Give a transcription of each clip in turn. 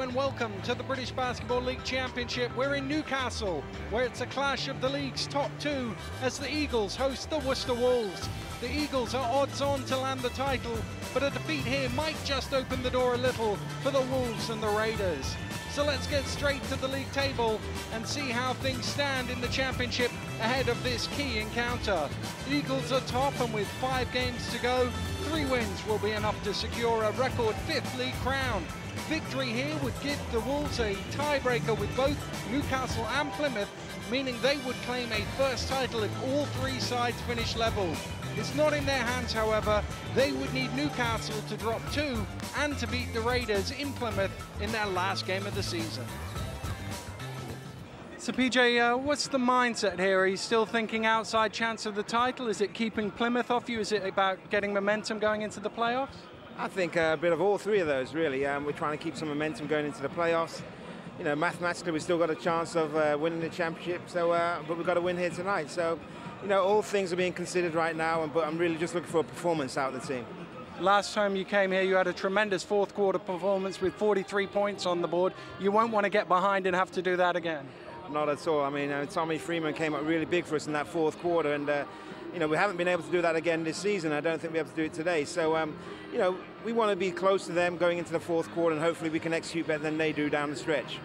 Hello and welcome to the British Basketball League Championship. We're in Newcastle, where it's a clash of the league's top two as the Eagles host the Worcester Wolves. The Eagles are odds on to land the title, but a defeat here might just open the door a little for the Wolves and the Raiders. So let's get straight to the league table and see how things stand in the championship ahead of this key encounter. The Eagles are top, and with 5 games to go, 3 wins will be enough to secure a record 5th league crown. Victory here would give the Wolves a tiebreaker with both Newcastle and Plymouth, meaning they would claim a first title if all 3 sides finish level. It's not in their hands, however. They would need Newcastle to drop 2 and to beat the Raiders in Plymouth in their last game of the season. So PJ, what's the mindset here? Are you still thinking outside chance of the title? Is it keeping Plymouth off you? Is it about getting momentum going into the playoffs? I think a bit of all 3 of those, really. We're trying to keep some momentum going into the playoffs. You know, mathematically, we've still got a chance of winning the championship, so but we've got to win here tonight. So, you know, all things are being considered right now, but I'm really just looking for a performance out of the team. Last time you came here, you had a tremendous fourth quarter performance with 43 points on the board. You won't want to get behind and have to do that again. Not at all. I mean, Tommy Freeman came up really big for us in that fourth quarter, and you know, we haven't been able to do that again this season. I don't think we'll be able to do it today. So, you know, we want to be close to them going into the fourth quarter, and hopefully we can execute better than they do down the stretch.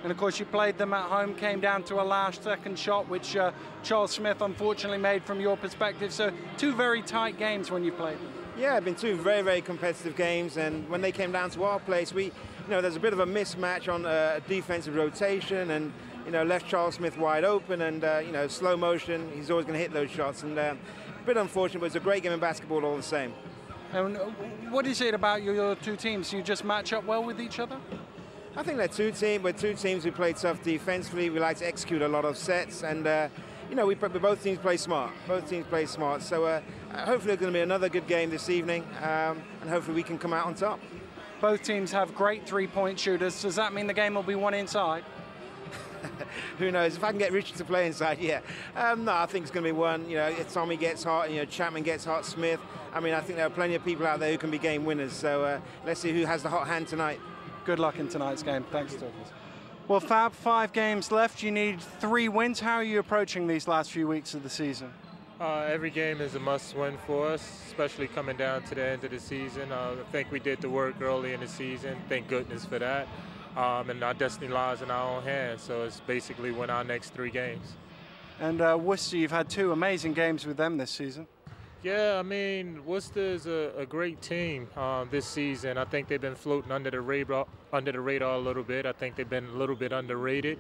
And of course, you played them at home, came down to a last second shot, which Charles Smith unfortunately made from your perspective. So 2 very tight games when you played them. Yeah, it's been 2 very, very competitive games, and when they came down to our place, you know, there's a bit of a mismatch on defensive rotation, and you know, left Charles Smith wide open, and you know, slow motion. He's always going to hit those shots, and a bit unfortunate, but it's a great game of basketball all the same. And what is it about your 2 teams? You just match up well with each other? I think we're 2 teams who play tough defensively. We like to execute a lot of sets, and you know, both teams play smart. Both teams play smart. So hopefully it's going to be another good game this evening, and hopefully we can come out on top. Both teams have great 3-point shooters. Does that mean the game will be won inside? Who knows? If I can get Richard to play inside, yeah. No, I think it's going to be one. You know, if Tommy gets hot, you know, Chapman gets hot, Smith. I mean, I think there are plenty of people out there who can be game winners. So let's see who has the hot hand tonight. Good luck in tonight's game. Thanks, Douglas. Well, Fab, 5 games left. You need 3 wins. How are you approaching these last few weeks of the season? Every game is a must-win for us, especially coming down to the end of the season. I think we did the work early in the season. Thank goodness for that. And our destiny lies in our own hands, so it's basically win our next 3 games. And Worcester, you've had 2 amazing games with them this season. Yeah, I mean, Worcester is a great team this season. I think they've been floating under the radar a little bit. I think they've been a little bit underrated.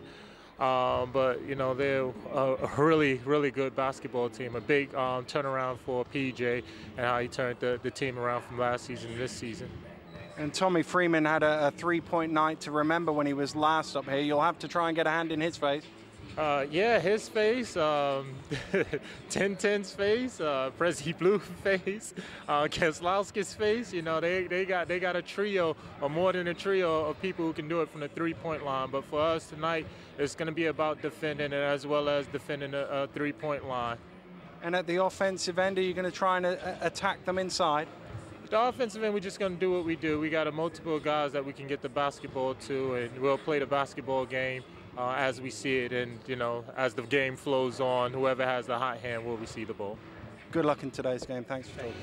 But, you know, they're a really, really good basketball team. A big turnaround for PJ and how he turned the team around from last season to this season. And Tommy Freeman had a 3-point night to remember when he was last up here. You'll have to try and get a hand in his face. Yeah, his face, 10-10's face, Prezi Blue face, Keselowski's face. You know, they got a trio, or more than a trio, of people who can do it from the 3-point line. But for us tonight, it's going to be about defending it as well as defending a 3-point line. And at the offensive end, are you going to try and attack them inside? The offensive end, we're just going to do what we do. We got multiple guys that we can get the basketball to, and we'll play the basketball game as we see it, and you know, as the game flows on, whoever has the hot hand will receive the ball. Good luck in today's game. Thanks for talking.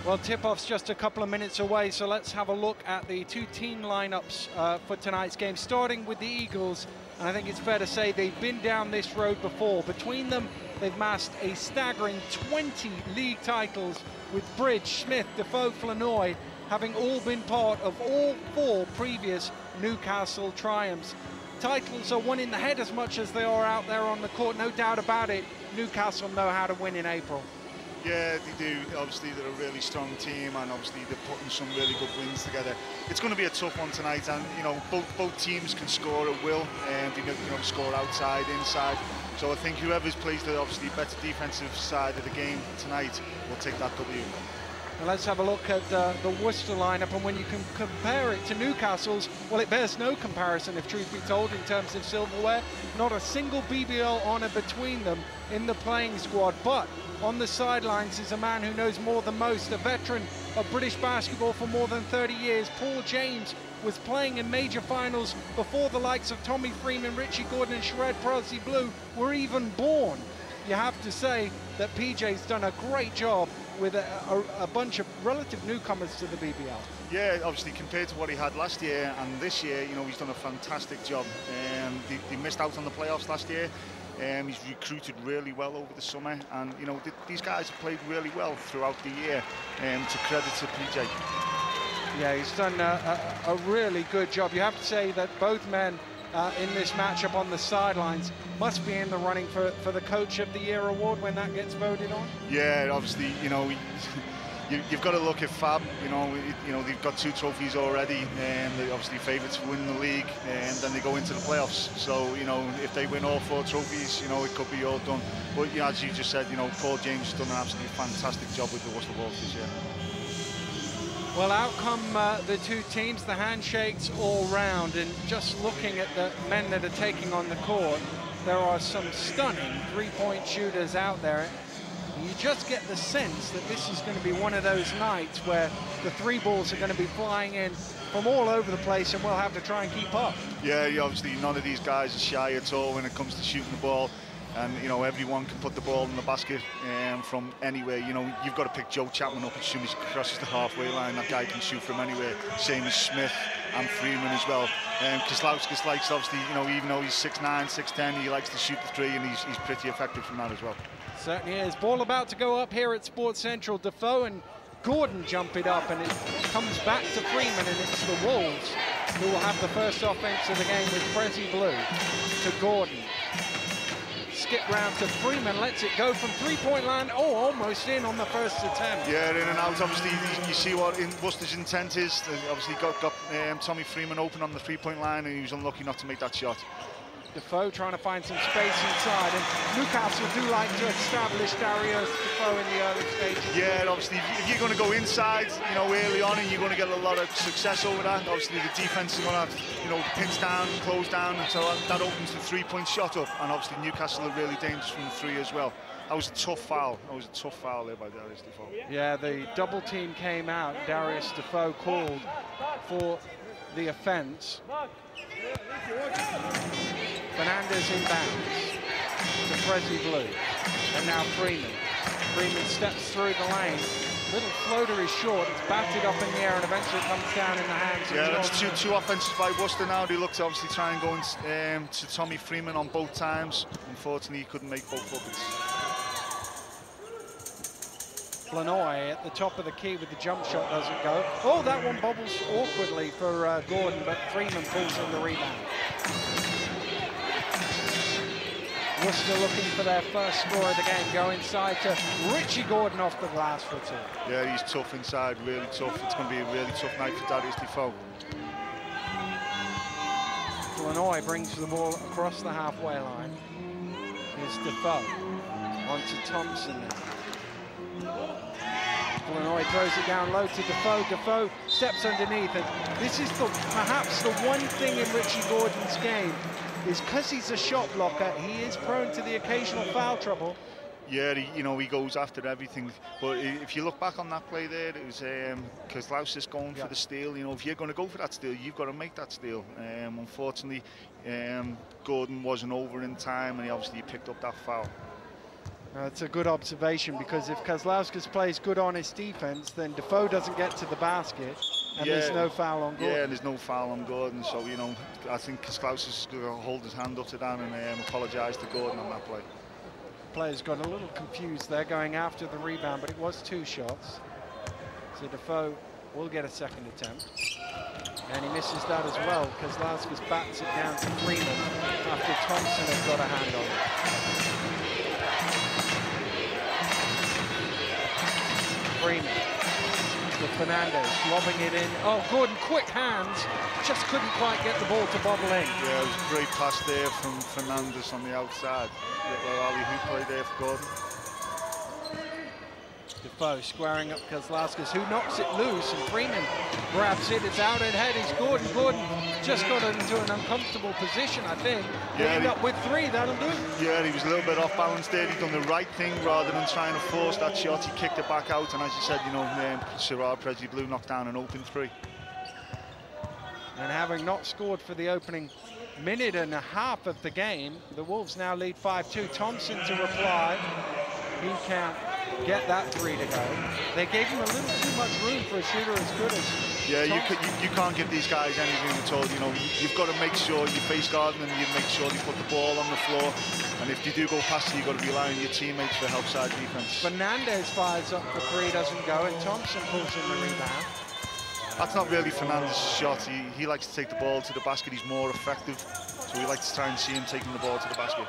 Well, tip-off's just a couple of minutes away, so let's have a look at the 2 team lineups for tonight's game, starting with the Eagles. And I think it's fair to say they've been down this road before. Between them, they've amassed a staggering 20 league titles, with Bridge, Smith, Defoe, Flanoy having all been part of all 4 previous Newcastle triumphs. Titles are won in the head as much as they are out there on the court, no doubt about it. Newcastle know how to win in April. Yeah, they do. Obviously, they're a really strong team, and obviously they're putting some really good wins together. It's going to be a tough one tonight, and you know, both teams can score at will, and they know score outside, inside. So I think whoever's plays the obviously better defensive side of the game tonight will take that W. Now let's have a look at the Worcester lineup, and when you can compare it to Newcastle's, well, it bears no comparison, if truth be told, in terms of silverware. Not a single BBL honour between them in the playing squad, but on the sidelines is a man who knows more than most, a veteran of British basketball for more than 30 years. Paul James was playing in major finals before the likes of Tommy Freeman, Richie Gordon and Shred Prezi Blue were even born. You have to say that PJ's done a great job with a bunch of relative newcomers to the BBL. Yeah, obviously compared to what he had last year and this year, you know, he's done a fantastic job. They missed out on the playoffs last year. He's recruited really well over the summer, and you know, these guys have played really well throughout the year, to credit to PJ. Yeah, he's done a really good job. You have to say that both men in this matchup on the sidelines must be in the running for the Coach of the Year award when that gets voted on. Yeah, obviously, you know, you've got to look at Fab. You know, they've got 2 trophies already, and they're obviously favourites to win the league, and then they go into the playoffs. So, you know, if they win all 4 trophies, you know, it could be all done. But you know, as you just said, you know, Paul James has done an absolutely fantastic job with the Worcester Wolves this year. Well, out come the 2 teams, the handshakes all round, and just looking at the men that are taking on the court, there are some stunning 3-point shooters out there. You just get the sense that this is going to be one of those nights where the 3 balls are going to be flying in from all over the place, and we'll have to try and keep up. Yeah, obviously none of these guys are shy at all when it comes to shooting the ball. And, you know, everyone can put the ball in the basket from anywhere. You know, you've got to pick Joe Chapman up as soon as he crosses the halfway line. That guy can shoot from anywhere. Same as Smith and Freeman as well. Kozlowskis likes, obviously, you know, even though he's 6'9", 6'10", he likes to shoot the 3, and he's pretty effective from that as well. Certainly is. Ball about to go up here at Sports Central. Defoe and Gordon jump it up, and it comes back to Freeman, and it's the Wolves who will have the first offense of the game with Prezi Blue to Gordon. Skip round to Freeman, lets it go from 3-point line. Oh, almost in on the first attempt. Yeah, in and out. Obviously, you see what Worcester's intent is. They obviously got Tommy Freeman open on the 3-point line, and he was unlucky not to make that shot. Defoe trying to find some space inside, and Newcastle do like to establish Darius Defoe in the early stages. Yeah, obviously, if you're going to go inside, you know, early on, and you're going to get a lot of success over that. Obviously, the defense is going to, you know, pins down, close down, and so that opens the 3-point shot up. And obviously, Newcastle are really dangerous from the 3 as well. That was a tough foul. That was a tough foul there by Darius Defoe. Yeah, the double team came out. Darius Defoe called for the offence. Fernandez inbounds to Prezi Blue, and now Freeman. Freeman steps through the lane. Little floater is short. It's batted up in the air and eventually comes down in the hands of Jordan. Yeah, that's two offenses by Worcester now. They look to obviously try and go to Tommy Freeman on both times. Unfortunately, he couldn't make both buckets. Flanoy at the top of the key with the jump shot doesn't go. Oh, that one bobbles awkwardly for Gordon, but Freeman pulls in the rebound. Worcester looking for their first score of the game. Go inside to Richie Gordon off the glass for 2. Yeah, he's tough inside, really tough. It's going to be a really tough night for Darius Defoe. Flanoy brings the ball across the halfway line. Here's Defoe onto Thompson now. Flanoy throws it down low to Defoe. Defoe steps underneath, and this is perhaps the one thing in Richie Gordon's game is because he's a shot blocker, he is prone to the occasional foul trouble. Yeah, you know, he goes after everything. But if you look back on that play there, it was Kozlowskis going for the steal. You know, if you're going to go for that steal, you've got to make that steal. Unfortunately, Gordon wasn't over in time, and he obviously picked up that foul. That's a good observation, because if Kozlowskis plays good on his defense, then Defoe doesn't get to the basket, and there's no foul on Gordon. Yeah, there's no foul on Gordon, so, you know, I think Kozlowskis is going to hold his hand up to that and apologise to Gordon on that play. Players got a little confused there going after the rebound, but it was 2 shots. So Defoe will get a second attempt. And he misses that as well. Kozlowskis bats it down to Freeman after Thompson has got a hand on it. Freeman to Fernandez, lobbing it in. Oh, Gordon, quick hands, just couldn't quite get the ball to bobble in. Yeah, it was a great pass there from Fernandez on the outside. Little alley-hoop play there for Gordon. Defoe squaring up Kozlauskas, who knocks it loose, and Freeman grabs it. It's out ahead. It's Gordon. Gordon just got into an uncomfortable position, I think. They end up with 3. That'll do. Yeah, he was a little bit off balance there. He done the right thing rather than trying to force that shot. He kicked it back out, and as you said, you know, Sirard Presley Blue knocked down an open 3. And having not scored for the opening minute and a half of the game, the Wolves now lead 5-2. Thompson to reply. He can't get that 3 to go. They gave him a little too much room for a shooter as good as Thompson. You can't give these guys any room at all. You know, you've got to make sure you face guard them, and you make sure you put the ball on the floor. And if you do go past it, you've got to rely on your teammates for help side defense. Fernandez fires up for 3, doesn't go, and Thompson pulls in the rebound. That's not really Fernandez's shot. He likes to take the ball to the basket. He's more effective, so we like to try and see him taking the ball to the basket.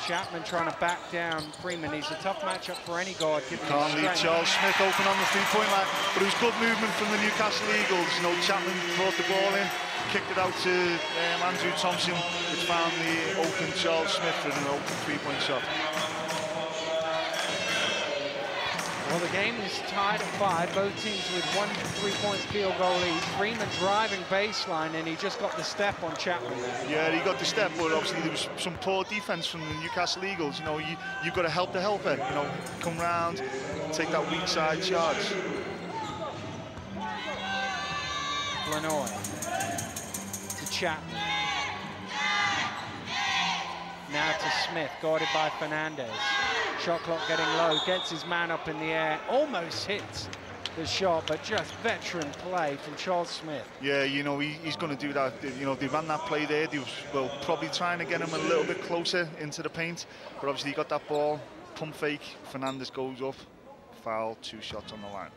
Chapman trying to back down Freeman. He's a tough matchup for any guard. Can't leave Charles Smith open on the 3-point line, but it was good movement from the Newcastle Eagles. You know, Chapman brought the ball in, kicked it out to Andrew Thompson, which found the open Charles Smith with an open 3-point shot. Well, the game is tied at 5. Both teams with 1 3-point field goal each. Freeman driving baseline, and he just got the step on Chapman there. Yeah, he got the step, but obviously there was some poor defense from the Newcastle Eagles. You know, you've got to help the helper. You know, come round, take that weak side charge. Flanoy to Chapman. Now to Smith, guarded by Fernandez. Shot clock getting low, gets his man up in the air, almost hits the shot, but just veteran play from Charles Smith. Yeah, you know, he's going to do that. You know, they ran that play there. They were probably trying to get him a little bit closer into the paint, but obviously he got that ball, pump fake, Fernandez goes up, foul, 2 shots on the line.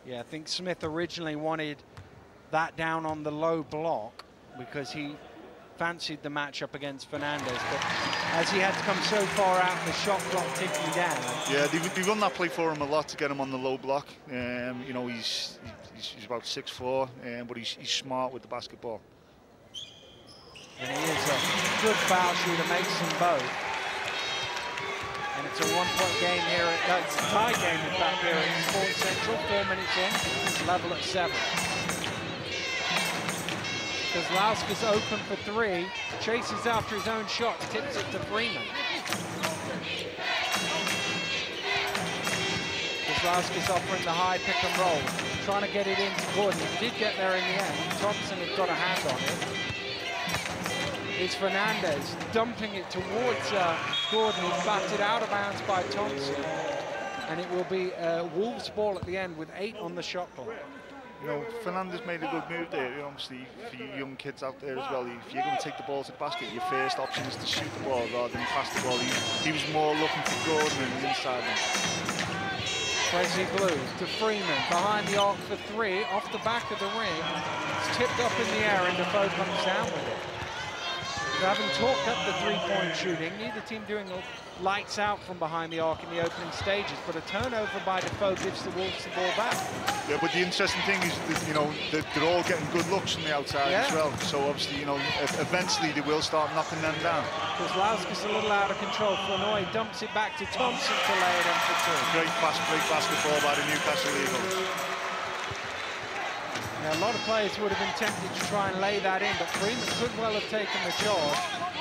Yeah, I think Smith originally wanted that down on the low block because he fancied the matchup against Fernandez, but as he had to come so far out, the shot clock ticking down. Yeah, they run that play for him a lot to get him on the low block. You know, he's about 6'4", but he's smart with the basketball. And he is a good foul shooter, makes them both. And it's a 1-point game here. It's a tie game, in fact, here at Sports Central. 4 minutes in, level at 7. Kozlauskas open for 3, chases after his own shot, tips it to Freeman. Kozlauskas offering the high pick and roll, trying to get it into Gordon. He did get there in the end. Thompson had got a hand on it. It's Fernandez dumping it towards Gordon, who's batted out of bounds by Thompson. And it will be a Wolves ball at the end with 8 on the shot clock. You know, Fernandez made a good move there. You know, obviously, for you young kids out there as well, if you're going to take the ball to the basket, your first option is to shoot the ball rather than pass the ball. He was more looking for Gordon and the inside one. Presley Blue to Freeman, behind the arc for 3, off the back of the ring. It's tipped up in the air and Defoe comes down with it. So having talked up the 3-point shooting, neither team doing lights out from behind the arc in the opening stages, but a turnover by Defoe gives the Wolves the ball back. Yeah, but the interesting thing is that, you know, they're all getting good looks from the outside as well. So obviously, you know, eventually they will start knocking them down. Kozlauskas a little out of control. Flanoy dumps it back to Thompson to lay it in for 2. Great basketball by the Newcastle Eagles. Now, a lot of players would have been tempted to try and lay that in, but Freeman could well have taken the job,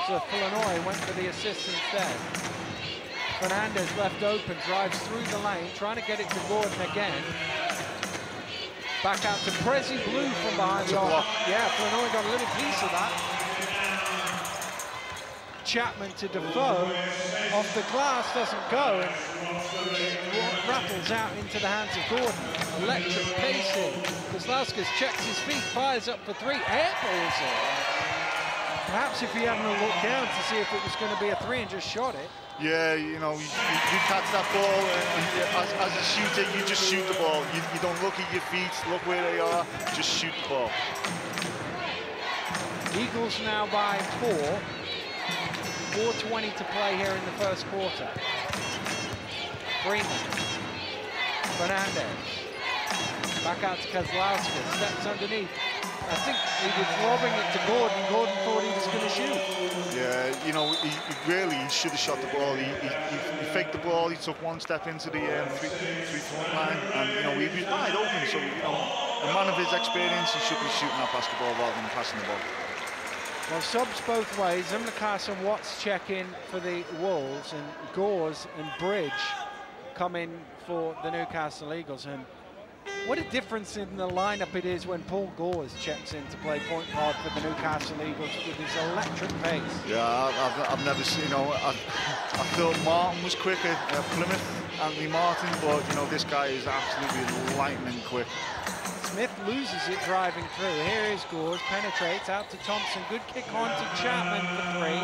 so Flanoy went for the assist instead. Fernandez left open, drives through the lane, trying to get it to Gordon again. Back out to Presley Blue from behind the arc. Yeah, Flanoy got a little piece of that. Chapman to Defoe, off the glass, doesn't go, and it rattles out into the hands of Gordon. Electric pacing. Kozlauskas checks his feet, fires up for 3, airballs it. Perhaps if he hadn't looked down to see if it was going to be a 3 and just shot it. Yeah, you know, you catch that ball, and as a shooter, you just shoot the ball. You don't look at your feet, look where they are, just shoot the ball. Eagles now by 4. 4:20 to play here in the first quarter. Freeman. Fernandez. Back out to Kozlauskas. Steps underneath. I think he was lobbing it to Gordon. Gordon thought he was going to shoot. Yeah, you know, he really should have shot the ball. He faked the ball. He took one step into the three-point line, and you know he was wide open. So you know, a man of his experience, he should be shooting that basketball rather than passing the ball. Well, subs both ways. Zimnikas and Watts check in for the Wolves, and Gores and Bridge come in for the Newcastle Eagles. And what a difference in the lineup it is when Paul Gores checks in to play point guard for the Newcastle Eagles with his electric pace. Yeah, I've never seen, you know, I thought Martin was quicker at Plymouth, Anthony Martin, but, you know, this guy is absolutely lightning quick. Smith loses it driving through. Here is Gores, penetrates out to Thompson. Good kick on to Chapman for three.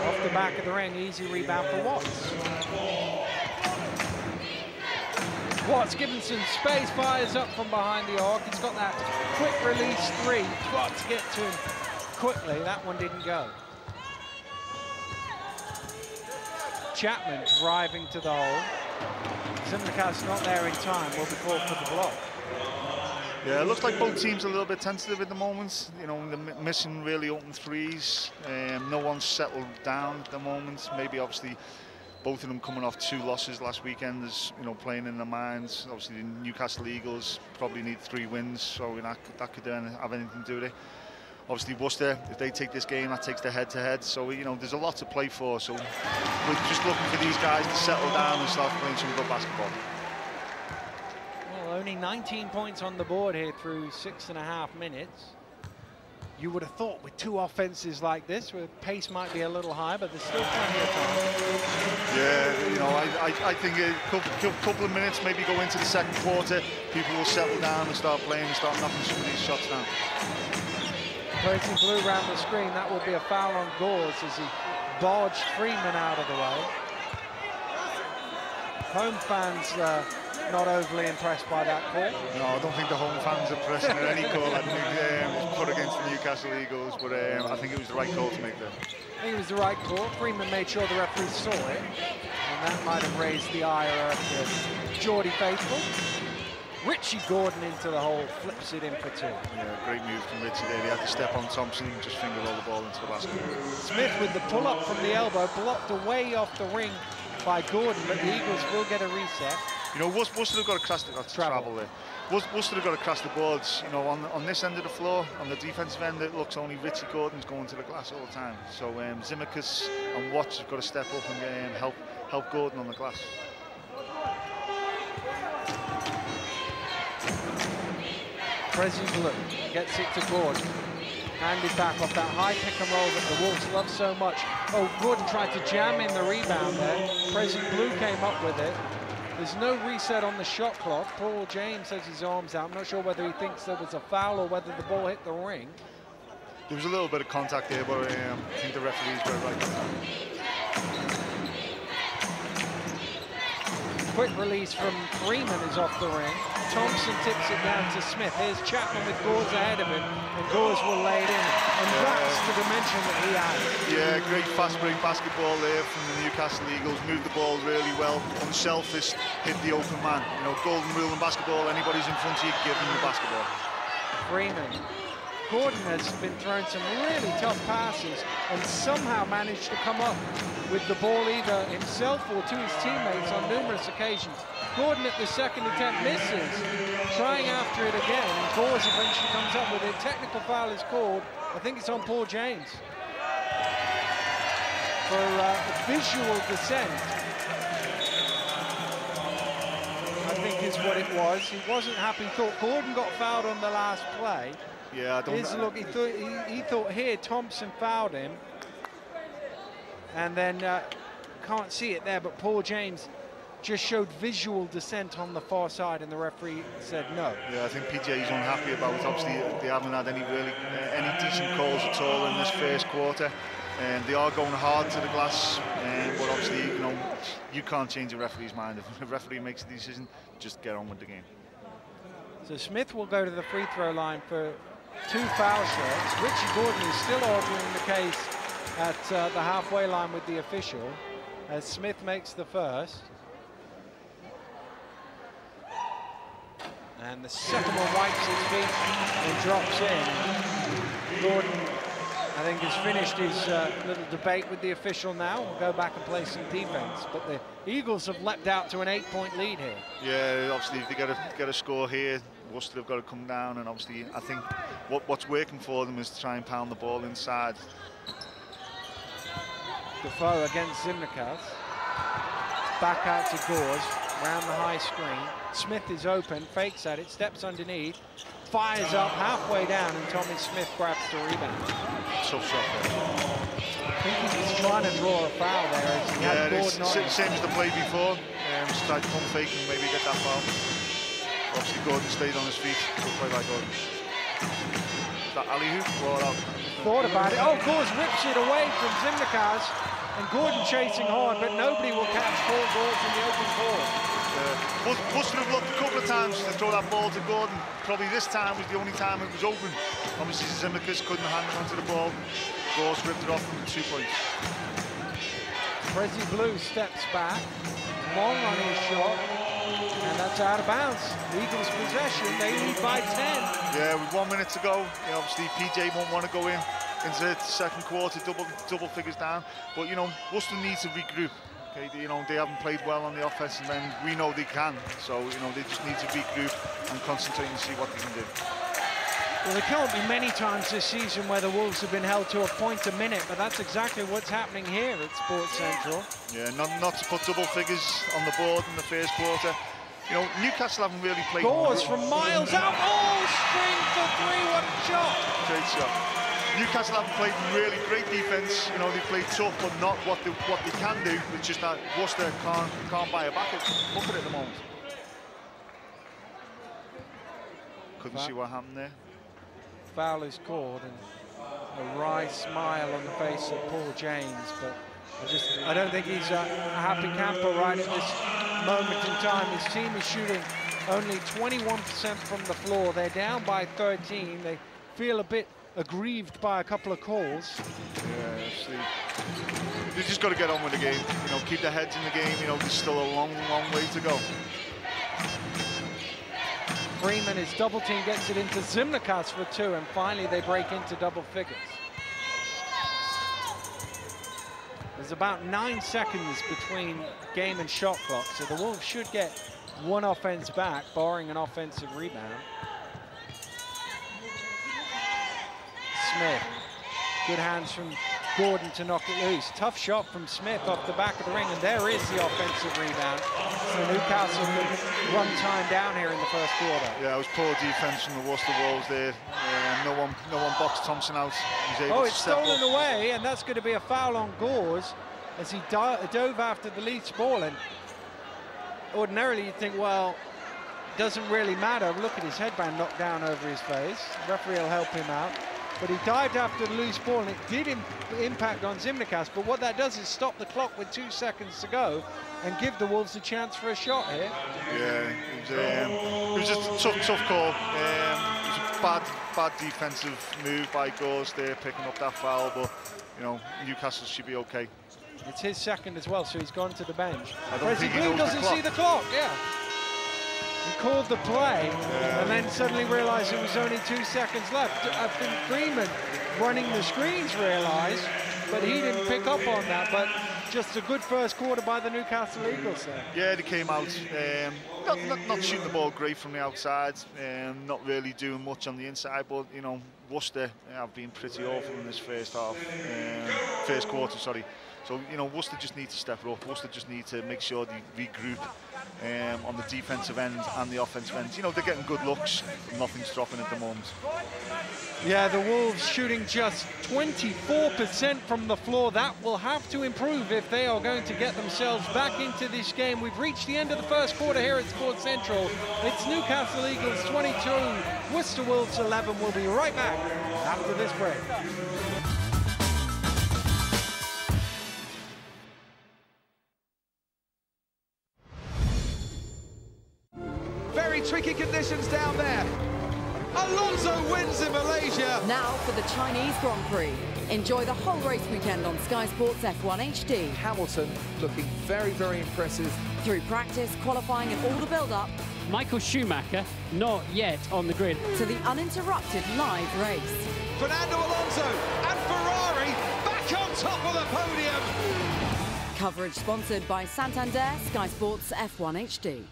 Off the back of the ring, easy rebound for Watts. Watts given some space, fires up from behind the arc. He's got that quick release three. Got to get to him quickly. That one didn't go. Chapman driving to the hole. Zimnikas not there in time. Will be called for the block. Yeah, it looks like both teams are a little bit tentative at the moment. You know, they're missing really open threes. No one's settled down at the moment. Maybe obviously both of them coming off 2 losses last weekend, is, you know, playing in their minds. Obviously the Newcastle Eagles probably need 3 wins, so that could have anything to do with it. Obviously Worcester, if they take this game, that takes the head-to-head. So, you know, there's a lot to play for. So we're just looking for these guys to settle down and start playing some good basketball. Well, only 19 points on the board here through 6.5 minutes. You would have thought with 2 offenses like this, where pace might be a little high, but there's still plenty of time. Yeah, you know, I think a couple of minutes, maybe go into the second quarter, people will settle down and start playing and start knocking some of these shots down. Praising blue around the screen, that will be a foul on Gores as he barged Freeman out of the way. Home fans not overly impressed by that call. No, I don't think the home fans are impressed at any call. I think it was put against the Newcastle Eagles, but I think it was the right call to make there. I think it was the right call. Freeman made sure the referee saw it, and that might have raised the ire of Geordie faithful. Richie Gordon into the hole, flips it in for 2. Yeah, great move from Richie there. He had to step on Thompson and just finger roll the ball into the basket. Smith with the pull-up from the elbow, blocked away off the ring by Gordon, but the Eagles will get a reset. You know, Worcester have got to crash the travel there. Worcester have got to crash the boards. You know, on this end of the floor, on the defensive end, it looks only Richie Gordon's going to the glass all the time. So Zimnikas and Watts have got to step up and help Gordon on the glass. Prezi Blue gets it to Gordon. Handed back off that high pick and roll that the Wolves love so much. Oh, Gordon tried to jam in the rebound there. Prezi Blue came up with it. There's no reset on the shot clock. Paul James has his arms out. I'm not sure whether he thinks there was a foul or whether the ball hit the ring. There was a little bit of contact there, but I think the referee's got it right. Quick release from Freeman is off the ring. Thompson tips it down to Smith. Here's Chapman with Gores ahead of him, and Gores will lay it in. And that's the dimension that he has. Yeah, great fast break basketball there from the Newcastle Eagles. Moved the ball really well. Unselfish, hit the open man. You know, golden rule in basketball, anybody's in front of you, give them the basketball. Freeman. Gordon has been throwing some really tough passes and somehow managed to come up with the ball either himself or to his teammates on numerous occasions. Gordon at the second attempt misses, trying after it again, and Gores eventually comes up with it. Technical foul is called. I think it's on Paul James for visual dissent. I think is what it was. He wasn't happy. Thought Gordon got fouled on the last play. Yeah, I don't know. Look, he thought here Thompson fouled him, and then can't see it there, but Paul James just showed visual dissent on the far side, and the referee said no. Yeah, I think PJ's unhappy about it. Obviously, they haven't had any decent calls at all in this first quarter, and they are going hard to the glass. But obviously, you know, you can't change a referee's mind. If the referee makes a decision, just get on with the game. So Smith will go to the free throw line for 2 foul shots. Richie Gordon is still arguing the case at the halfway line with the official as Smith makes the first. And the second one wipes his feet and drops in. Gordon, I think, has finished his little debate with the official now. We'll go back and play some defense. But the Eagles have leapt out to an 8-point lead here. Yeah, obviously, if they get a score here, Worcester have got to come down. And obviously, I think what's working for them is to try and pound the ball inside. Defoe against Zimnikas. Back out to Gores, round the high screen. Smith is open, fakes at it, steps underneath, fires up halfway down, and Tommy Smith grabs the rebound. Tough shot there. I think he was trying to draw a foul there. As he had Gordon on same as the play before. Just tried to pump fake and maybe get that foul. Obviously, Gordon stayed on his feet. Good play by Gordon. Is that alley-hoop? Thought about it. Oh, Gores rips it away from Zimnikas. And Gordon chasing hard, but nobody will catch Paul Gores in the open court. Worcester have looked a couple of times to throw that ball to Gordon. Probably this time was the only time it was open. Obviously, Zimnikas couldn't hang onto the ball. Gores ripped it off from 2 points. Prezi Blue steps back, long on his shot, and that's out of bounds. The Eagles' possession, they lead by 10. Yeah, with 1 minute to go, obviously PJ won't want to go into the second quarter, double figures down. But Worcester needs to regroup. Okay, they haven't played well on the offensive end. We know they can, so they just need to regroup and concentrate and see what they can do. Well, there can't be many times this season where the Wolves have been held to a point a minute, but that's exactly what's happening here at Sports Central. Yeah, not to put double figures on the board in the first quarter. Newcastle haven't really played. Gores from miles out. Oh, string for three. What a shot! Great shot. Newcastle haven't played really great defence. They played tough, but not what they can do. It's just that Worcester can't buy a bucket at the moment. Couldn't see what happened there. Foul is called, and a wry smile on the face of Paul James, but I don't think he's a happy camper right at this moment in time. His team is shooting only 21% from the floor. They're down by 13. They feel a bit aggrieved by a couple of calls. Yeah, see, they've just got to get on with the game. Keep their heads in the game. There's still a long way to go. Freeman, his double team gets it into Zimnikas for two, and finally they break into double figures. There's about 9 seconds between game and shot clock, so the Wolves should get one offense back, barring an offensive rebound. Smith, good hands from Gordon to knock it loose. Tough shot from Smith off the back of the ring, and there is the offensive rebound. So Newcastle can run time down here in the first quarter. Yeah, it was poor defense from the Worcester Wolves there. No one boxed Thompson out. He's able to step up. It's stolen away, and that's going to be a foul on Gores as he dove after the Leeds ball. And ordinarily you'd think, well, it doesn't really matter. Look at his headband knocked down over his face. The referee will help him out. But he dived after the loose ball, and it did impact on Zimnikas. But what that does is stop the clock with 2 seconds to go and give the Wolves a chance for a shot here. Yeah, it was just a tough call. It was a bad defensive move by Gores there, picking up that foul. But, Newcastle should be okay. It's his second as well, so he's gone to the bench. Prezi Blue doesn't see the clock, yeah. He called the play, and then suddenly realised it was only 2 seconds left. I think Freeman, running the screens, realised, but he didn't pick up on that. But just a good first quarter by the Newcastle Eagles there. Yeah, they came out, not shooting the ball great from the outside, not really doing much on the inside, but, Worcester have been pretty awful in this first quarter, sorry. So, Worcester just need to step up. Worcester just need to make sure they regroup on the defensive end and the offensive end. They're getting good looks. Nothing's dropping at the moment. Yeah, the Wolves shooting just 24% from the floor. That will have to improve if they are going to get themselves back into this game. We've reached the end of the first quarter here at Sports Central. It's Newcastle Eagles 22, Worcester Wolves 11. We'll be right back after this break. Tricky conditions down there. Alonso wins in Malaysia. Now for the Chinese Grand Prix. Enjoy the whole race weekend on Sky Sports F1 HD. Hamilton looking very, very impressive. Through practice, qualifying and all the build-up, Michael Schumacher, not yet on the grid. To the uninterrupted live race. Fernando Alonso and Ferrari back on top of the podium. Coverage sponsored by Santander, Sky Sports F1 HD.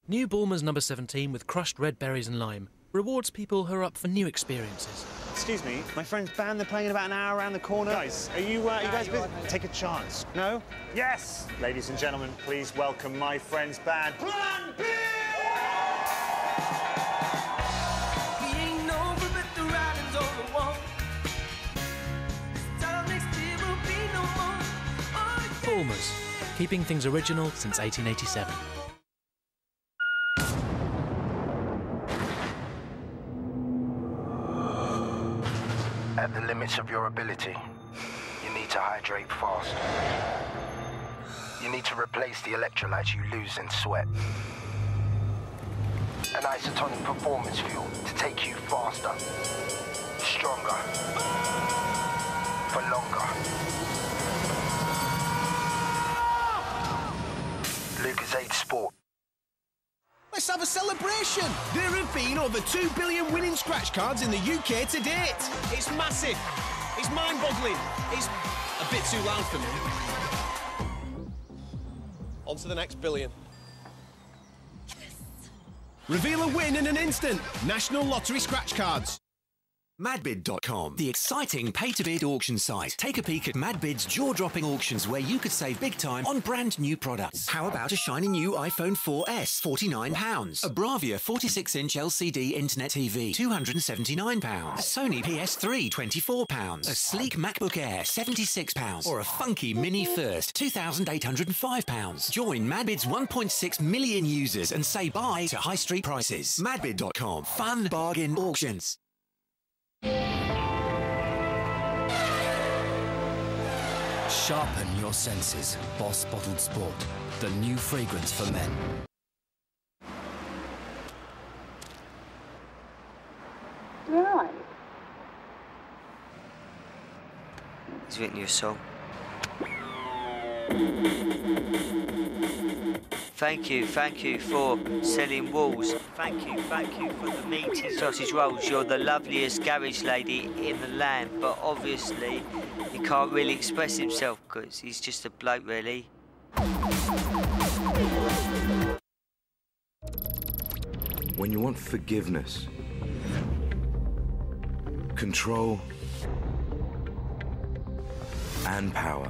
New Bulmers number 17 with crushed red berries and lime rewards people who are up for new experiences. Excuse me, my friend's band, they're playing about an hour around the corner. Guys, are you guys busy? Take a chance. No? Yes! Ladies and gentlemen, please welcome my friend's band, Plan B! Bulmers, keeping things original since 1887. At the limits of your ability, you need to hydrate fast. You need to replace the electrolytes you lose in sweat. An isotonic performance fuel to take you faster, stronger, for longer. Lucozade Sport. Let's have a celebration! There have been over 2 billion winning scratch cards in the UK to date. It's massive. It's mind-boggling. It's a bit too loud for me. On to the next billion. Yes. Reveal a win in an instant. National Lottery scratch cards. Madbid.com, the exciting pay-to-bid auction site. Take a peek at Madbid's jaw-dropping auctions where you could save big time on brand new products. How about a shiny new iPhone 4S, £49? A Bravia 46-inch LCD Internet TV, £279. A Sony PS3, £24. A sleek MacBook Air, £76. Or a funky Mini First, £2,805. Join Madbid's 1.6 million users and say bye to high street prices. Madbid.com, fun bargain auctions. Sharpen your senses. Boss Bottled Sport, the new fragrance for men. Right. He's written you a song. Thank you for selling walls. Thank you for the meaty sausage rolls. You're the loveliest garage lady in the land, but obviously he can't really express himself because he's just a bloke, really. When you want forgiveness, control, and power,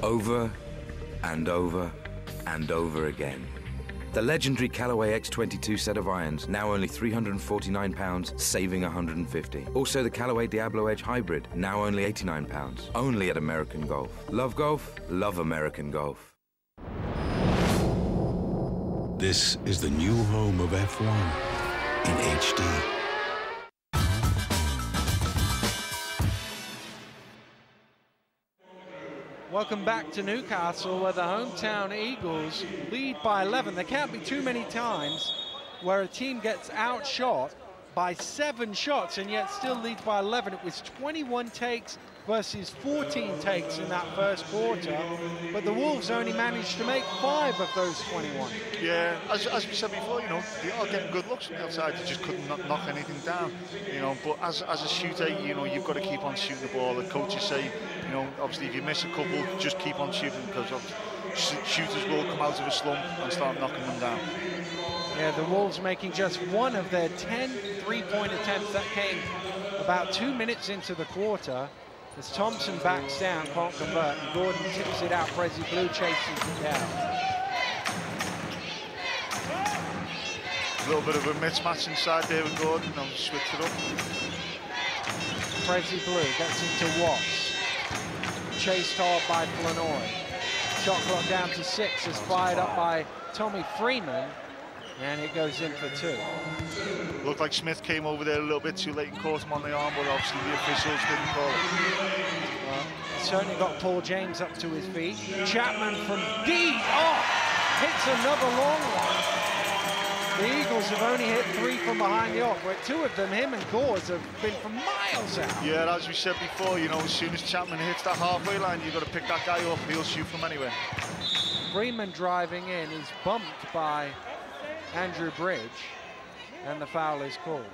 over and over and over again. The legendary Callaway X22 set of irons, now only £349, saving £150. Also the Callaway Diablo Edge Hybrid, now only £89. Only at American Golf. Love golf? Love American Golf. This is the new home of F1 in HD. Welcome back to Newcastle, where the hometown Eagles lead by 11. There can't be too many times where a team gets outshot by 7 shots and yet still leads by 11. It was 21 takes versus 14 takes in that first quarter, but the Wolves only managed to make 5 of those 21. Yeah, as we said before, you know, they are getting good looks from the outside. They just couldn't knock anything down, you know. But as a shooter, you know, you've got to keep on shooting the ball. The coaches say, you know, obviously if you miss a couple, just keep on shooting, because shooters will come out of a slump and start knocking them down. Yeah, the Wolves making just 1 of their 10 three-point attempts. That came about 2 minutes into the quarter. As Thompson backs down, can't convert, and Gordon tips it out. Prezi Blue chases it down. A little bit of a mismatch inside there with Gordon, and switch it up. Prezi Blue gets into Watts. Chased hard by Flanoy. Shot clock down to 6, is fired up by Tommy Freeman, and it goes in for 2. Looked like Smith came over there a little bit too late and caught him on the arm, but obviously the officials didn't call it. Well, certainly got Paul James up to his feet. Chapman from deep, hits another long one. The Eagles have only hit 3 from behind the arc, where 2 of them, him and Gores, have been from miles out. Yeah, as we said before, you know, as soon as Chapman hits that halfway line, you've got to pick that guy up. He'll shoot from anywhere. Freeman driving in, he's bumped by Andrew Bridge, and the foul is called.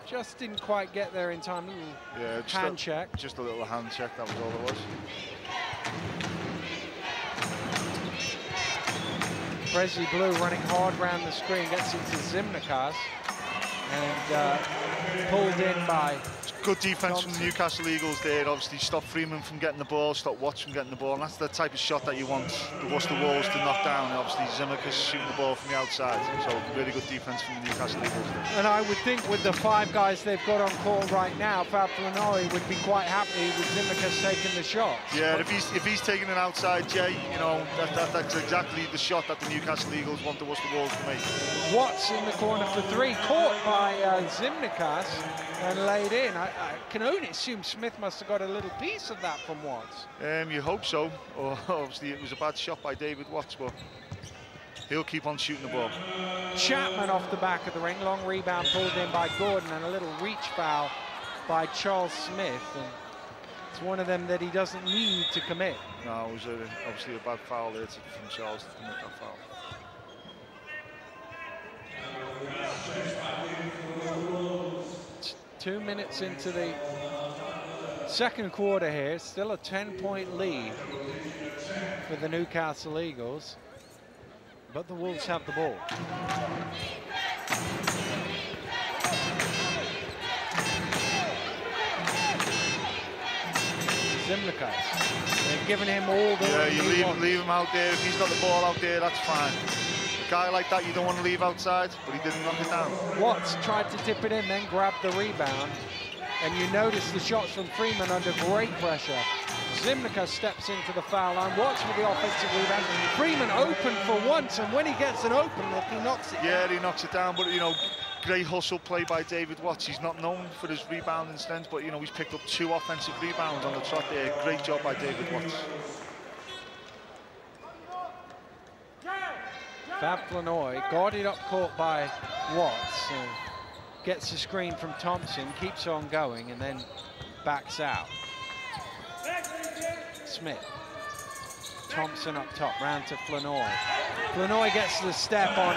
Just didn't quite get there in time. Yeah, hand check. Just a little hand check, that was all it was. Presley Blue running hard round the screen, gets into Zimnikas, and pulled in by good defense from the Newcastle Eagles there. Obviously stopped Freeman from getting the ball, stopped Watts from getting the ball, and that's the type of shot that you want the Worcester Wolves to knock down. And obviously Zimnikas shooting the ball from the outside, so really good defense from the Newcastle Eagles there. And I would think with the 5 guys they've got on court right now, Fab Flanoy would be quite happy with Zimnikas taking the shot. Yeah, if he's taking it outside, Jay, you know, that's exactly the shot that the Newcastle Eagles want the Worcester Wolves to make. Watts in the corner for 3, caught by Zimnikas and laid in. I can only assume Smith must have got a little piece of that from Watts. You hope so. Or obviously it was a bad shot by David Watts, but he'll keep on shooting the ball. Chapman off the back of the ring, long rebound pulled in by Gordon, and a little reach foul by Charles Smith. And it's one of them that he doesn't need to commit. No, it was obviously a bad foul there from Charles to commit that foul. It's 2 minutes into the second quarter here, still a 10-point lead for the Newcastle Eagles, but the Wolves have the ball. Zimnikas, they're giving him all the... Yeah, you leave him out there. If he's got the ball out there, that's fine. A guy like that you don't want to leave outside, but he didn't knock it down. Watts tried to tip it in, then grabbed the rebound. And you notice the shots from Freeman under great pressure. Zimnikas steps into the foul line. Watts with the offensive rebound. Freeman open for once, and when he gets an open look, he knocks it down. Yeah, he knocks it down, but you know, great hustle play by David Watts. He's not known for his rebounding strength, but you know, he's picked up 2 offensive rebounds on the trot there. Great job by David Watts. Fab Flanoy guarded up court by Watts. Gets the screen from Thompson, keeps on going, and then backs out. Smith. Thompson up top, round to Flanoy. Flanoy gets the step on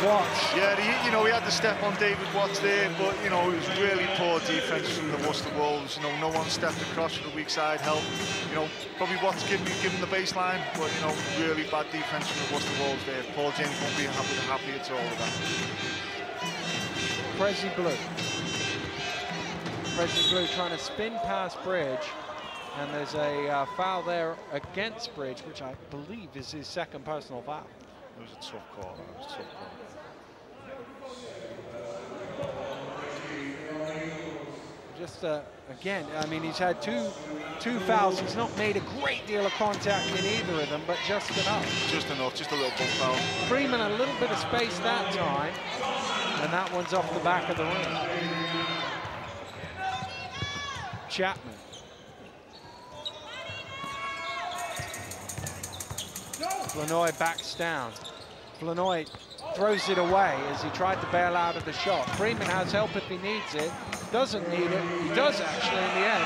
Watts. Yeah, he had the step on David Watts there, but you know, it was really poor defense from the Worcester Wolves. You know, no one stepped across for the weak side help. You know, probably Watts giving the baseline, but you know, really bad defense from the Worcester Wolves there. Paul James won't be happy at all with that. Presley Blue. Presley Blue trying to spin past Bridge, and there's a foul there against Bridge, which I believe is his second personal foul. It was a tough call. It was a tough call. Just again, I mean, he's had two fouls. He's not made a great deal of contact in either of them, but just enough. Just enough, just a little bump foul. Freeman a little bit of space that time, and that one's off the back of the ring. Chapman. Flanoy backs down. Flanoy throws it away as he tried to bail out of the shot. Freeman has help if he needs it. Doesn't need it. He does actually in the end,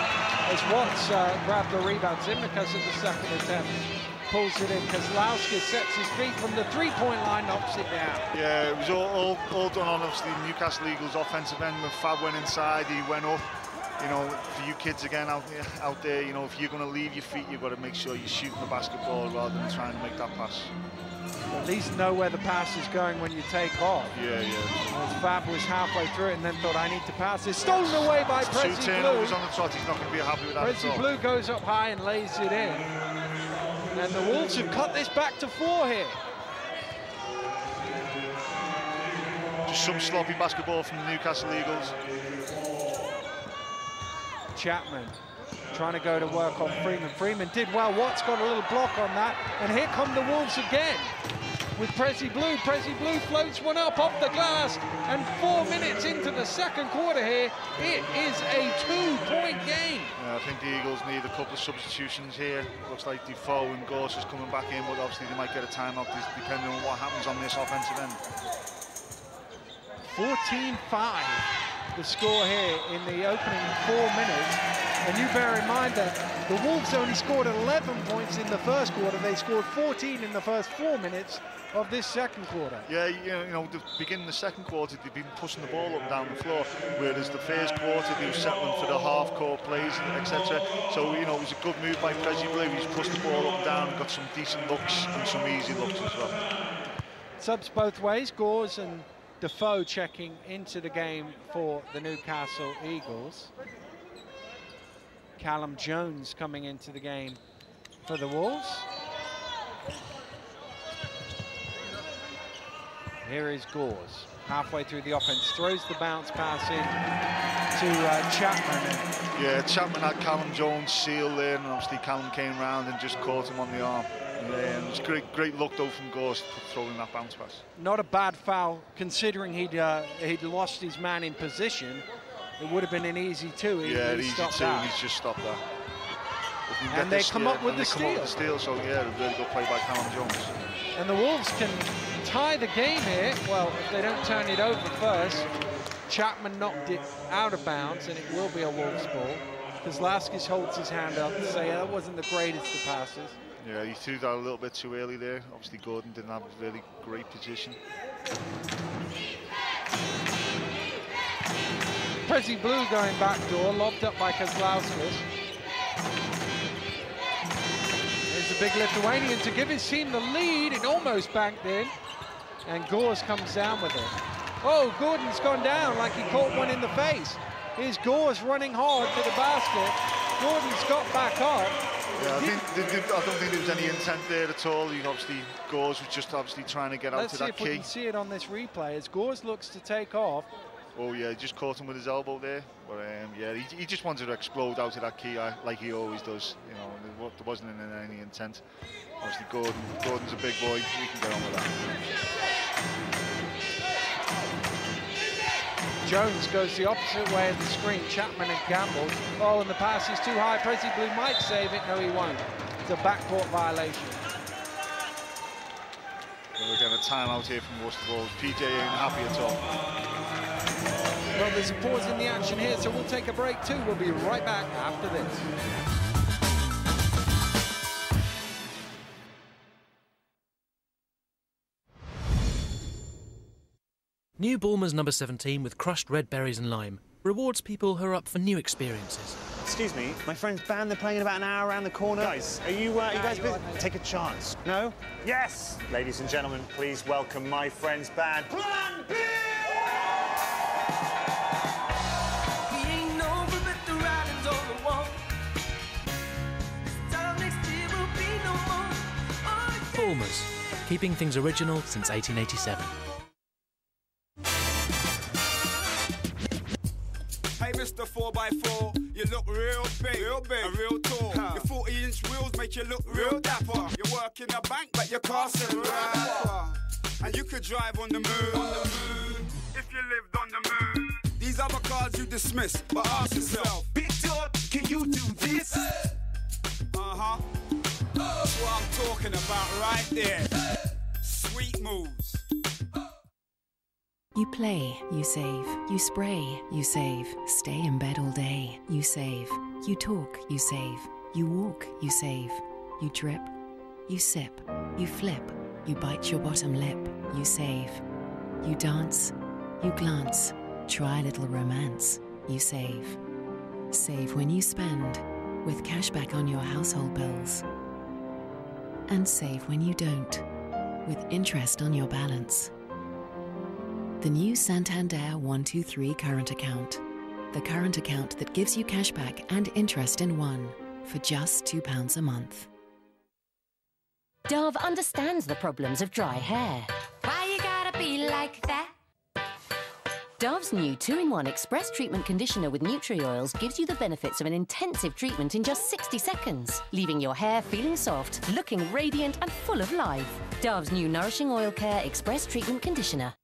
as Watts grabbed the rebound. Zimnikas at the second attempt pulls it in. Kozlowski sets his feet from the three-point line, knocks it down. Yeah, it was all done on obviously Newcastle Eagles offensive end. When Fab went inside, he went up. You know, for you kids again out there, you know, if you're going to leave your feet, you've got to make sure you're shooting the basketball rather than trying to make that pass. At least know where the pass is going when you take off. Yeah. As Fab was halfway through it and then thought, I need to pass this. Stolen away by Presley Blue. 2 turnovers on the trot. He's not going to be happy with that Presley Blue goes up high and lays it in. And the Wolves have cut this back to 4 here. Just some sloppy basketball from the Newcastle Eagles. Chapman trying to go to work on Freeman. Freeman did well. Watts got a little block on that. And here come the Wolves again with Presley Blue. Presley Blue floats one up off the glass. And 4 minutes into the second quarter here, it is a 2-point game. Yeah, I think the Eagles need a couple of substitutions here. Looks like Defoe and Gorse is coming back in, but obviously they might get a timeout depending on what happens on this offensive end. 14-5 the score here in the opening 4 minutes. And you bear in mind that the Wolves only scored 11 points in the first quarter. They scored 14 in the first 4 minutes of this second quarter. Yeah, you know, the beginning of the second quarter, they've been pushing the ball up and down the floor, whereas the first quarter, they were settling for the half-court plays, etc. So, you know, it was a good move by Prezi Blue. He's pushed the ball up and down and got some decent looks and some easy looks as well. Subs both ways, Gores and Defoe checking into the game for the Newcastle Eagles. Callum Jones coming into the game for the Wolves. Here is Gores, halfway through the offense, throws the bounce pass in to Chapman. Yeah, Chapman had Callum Jones sealed there, and obviously Callum came round and just caught him on the arm. Yeah, and it was great look though from Gores throwing that bounce pass. Not a bad foul, considering he'd lost his man in position. It would have been an easy two. Yeah, easy two, and he's just stopped that. And they come up with the steal. So yeah, a really good play by Callum Jones. And the Wolves can tie the game here. Well, if they don't turn it over first. Chapman knocked it out of bounds, and it will be a Wolves ball. Because Laskis holds his hand up to say that wasn't the greatest of passes. Yeah, he threw that a little bit too early there. Obviously, Gordon didn't have a really great position. Prezi Blue going back door, lobbed up by Kozlauskas. There's a big Lithuanian to give his team the lead. It almost banked in, and Gores comes down with it. Oh, Gordon's gone down like he caught one in the face. Here's Gores running hard to the basket. Gordon's got back up. Yeah, I don't think there was any intent there at all. Obviously, Gores was just obviously trying to get out to that key. Let's see if we can see it on this replay as Gores looks to take off. Oh yeah, he just caught him with his elbow there. But yeah, he just wanted to explode out of that key like he always does. You know, there wasn't any intent. Obviously, Gordon's a big boy. He can get on with that. Jones goes the opposite way of the screen. Chapman and Gamble. Oh, and the pass is too high. Prezi Blue might save it. No, he won't. It's a backcourt violation. We're getting a timeout here from Worcester. PJ ain't happy at all. Well, there's a pause in the action here, so we'll take a break too. We'll be right back after this. New Bulmers number 17 with crushed red berries and lime rewards people who are up for new experiences. Excuse me, my friend's band, they're playing in about an hour around the corner. Guys, are you guys busy? Take a chance. No? Yes! Ladies and gentlemen, please welcome my friend's band. Plan B! Bulmers, keeping things original since 1887. Hey, Mr. 4x4, you look real big and real tall. Your 40-inch wheels make you look real dapper. You work in a bank, but your car's a rapper. And you could drive on the moon, if you lived on the moon. These other cars you dismiss, but ask yourself, Big Dog, can you do this? Uh-huh. That's what I'm talking about right there. Sweet moves. You play, you save. You spray, you save. Stay in bed all day, you save. You talk, you save. You walk, you save. You drip, you sip. You flip, you bite your bottom lip, you save. You dance, you glance. Try a little romance, you save. Save when you spend, with cashback on your household bills. And save when you don't, with interest on your balance. The new Santander 123 current account. The current account that gives you cashback and interest in one for just £2 a month. Dove understands the problems of dry hair. Why you gotta be like that? Dove's new 2-in-1 Express Treatment Conditioner with Nutri-Oils gives you the benefits of an intensive treatment in just 60 seconds, leaving your hair feeling soft, looking radiant and full of life. Dove's new Nourishing Oil Care Express Treatment Conditioner.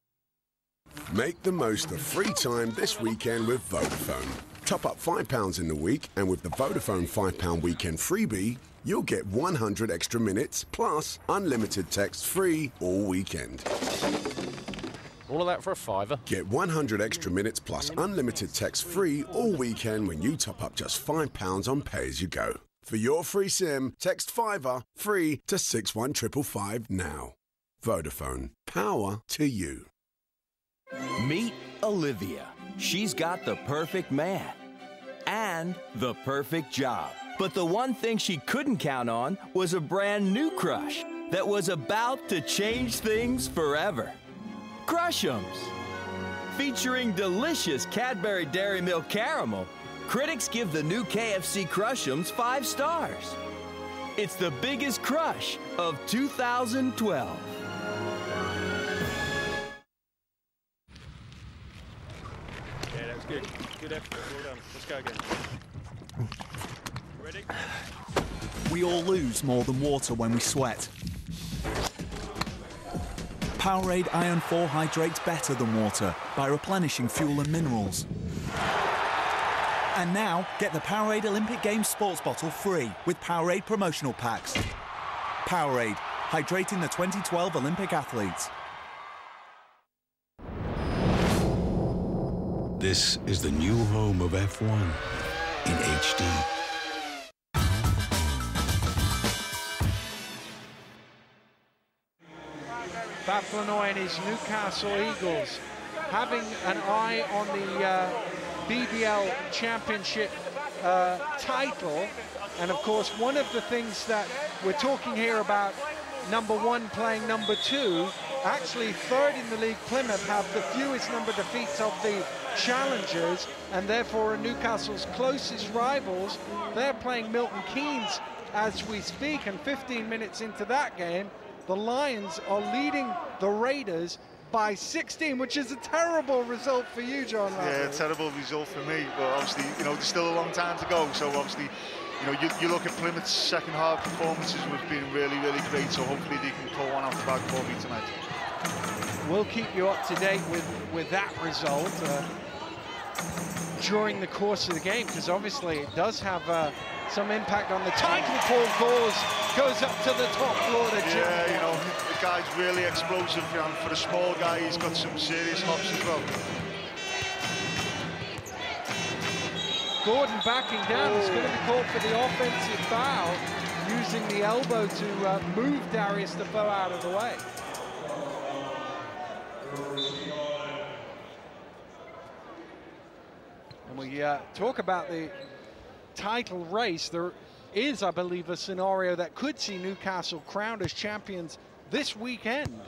Make the most of free time this weekend with Vodafone. Top up £5 in the week, and with the Vodafone £5 weekend freebie, you'll get 100 extra minutes plus unlimited text free all weekend. All of that for a £5. Get 100 extra minutes plus unlimited text free all weekend when you top up just £5 on Pay As You Go. For your free SIM, text £5 free to 61555 now. Vodafone. Power to you. Meet Olivia. She's got the perfect man and the perfect job. But the one thing she couldn't count on was a brand new crush that was about to change things forever. Crush'ems. Featuring delicious Cadbury Dairy Milk Caramel, critics give the new KFC Crush'ems 5 stars. It's the biggest crush of 2012. Yeah, that was good. Good effort. Well done. Let's go again. Ready? We all lose more than water when we sweat. Powerade Iron 4 hydrates better than water by replenishing fuel and minerals. And now, get the Powerade Olympic Games sports bottle free with Powerade promotional packs. Powerade, hydrating the 2012 Olympic athletes. This is the new home of F1 in HD. Baflanoy and his Newcastle Eagles having an eye on the BBL Championship title. And of course, one of the things that we're talking here about, number 1 playing number 2, actually third in the league, Plymouth, have the fewest number of defeats of the challengers, and therefore are Newcastle's closest rivals. They're playing Milton Keynes as we speak, and 15 minutes into that game, the Lions are leading the Raiders by 16, which is a terrible result for you, John. Yeah, terrible result for me, but obviously, you know, there's still a long time to go, so obviously, you know, you look at Plymouth's second half performances, which been really, really great, so hopefully they can pull one off the back for me tonight. We'll keep you up to date with that result during the course of the game, because obviously it does have some impact on the title. Paul goes up to the top floor to Jim. Yeah, you know, the guy's really explosive, and for a small guy, he's got some serious hops as well. Gordon backing down. He's going to be called for the offensive foul, using the elbow to move Darius Defoe out of the way. And we talk about the title race. There is, I believe, a scenario that could see Newcastle crowned as champions this weekend.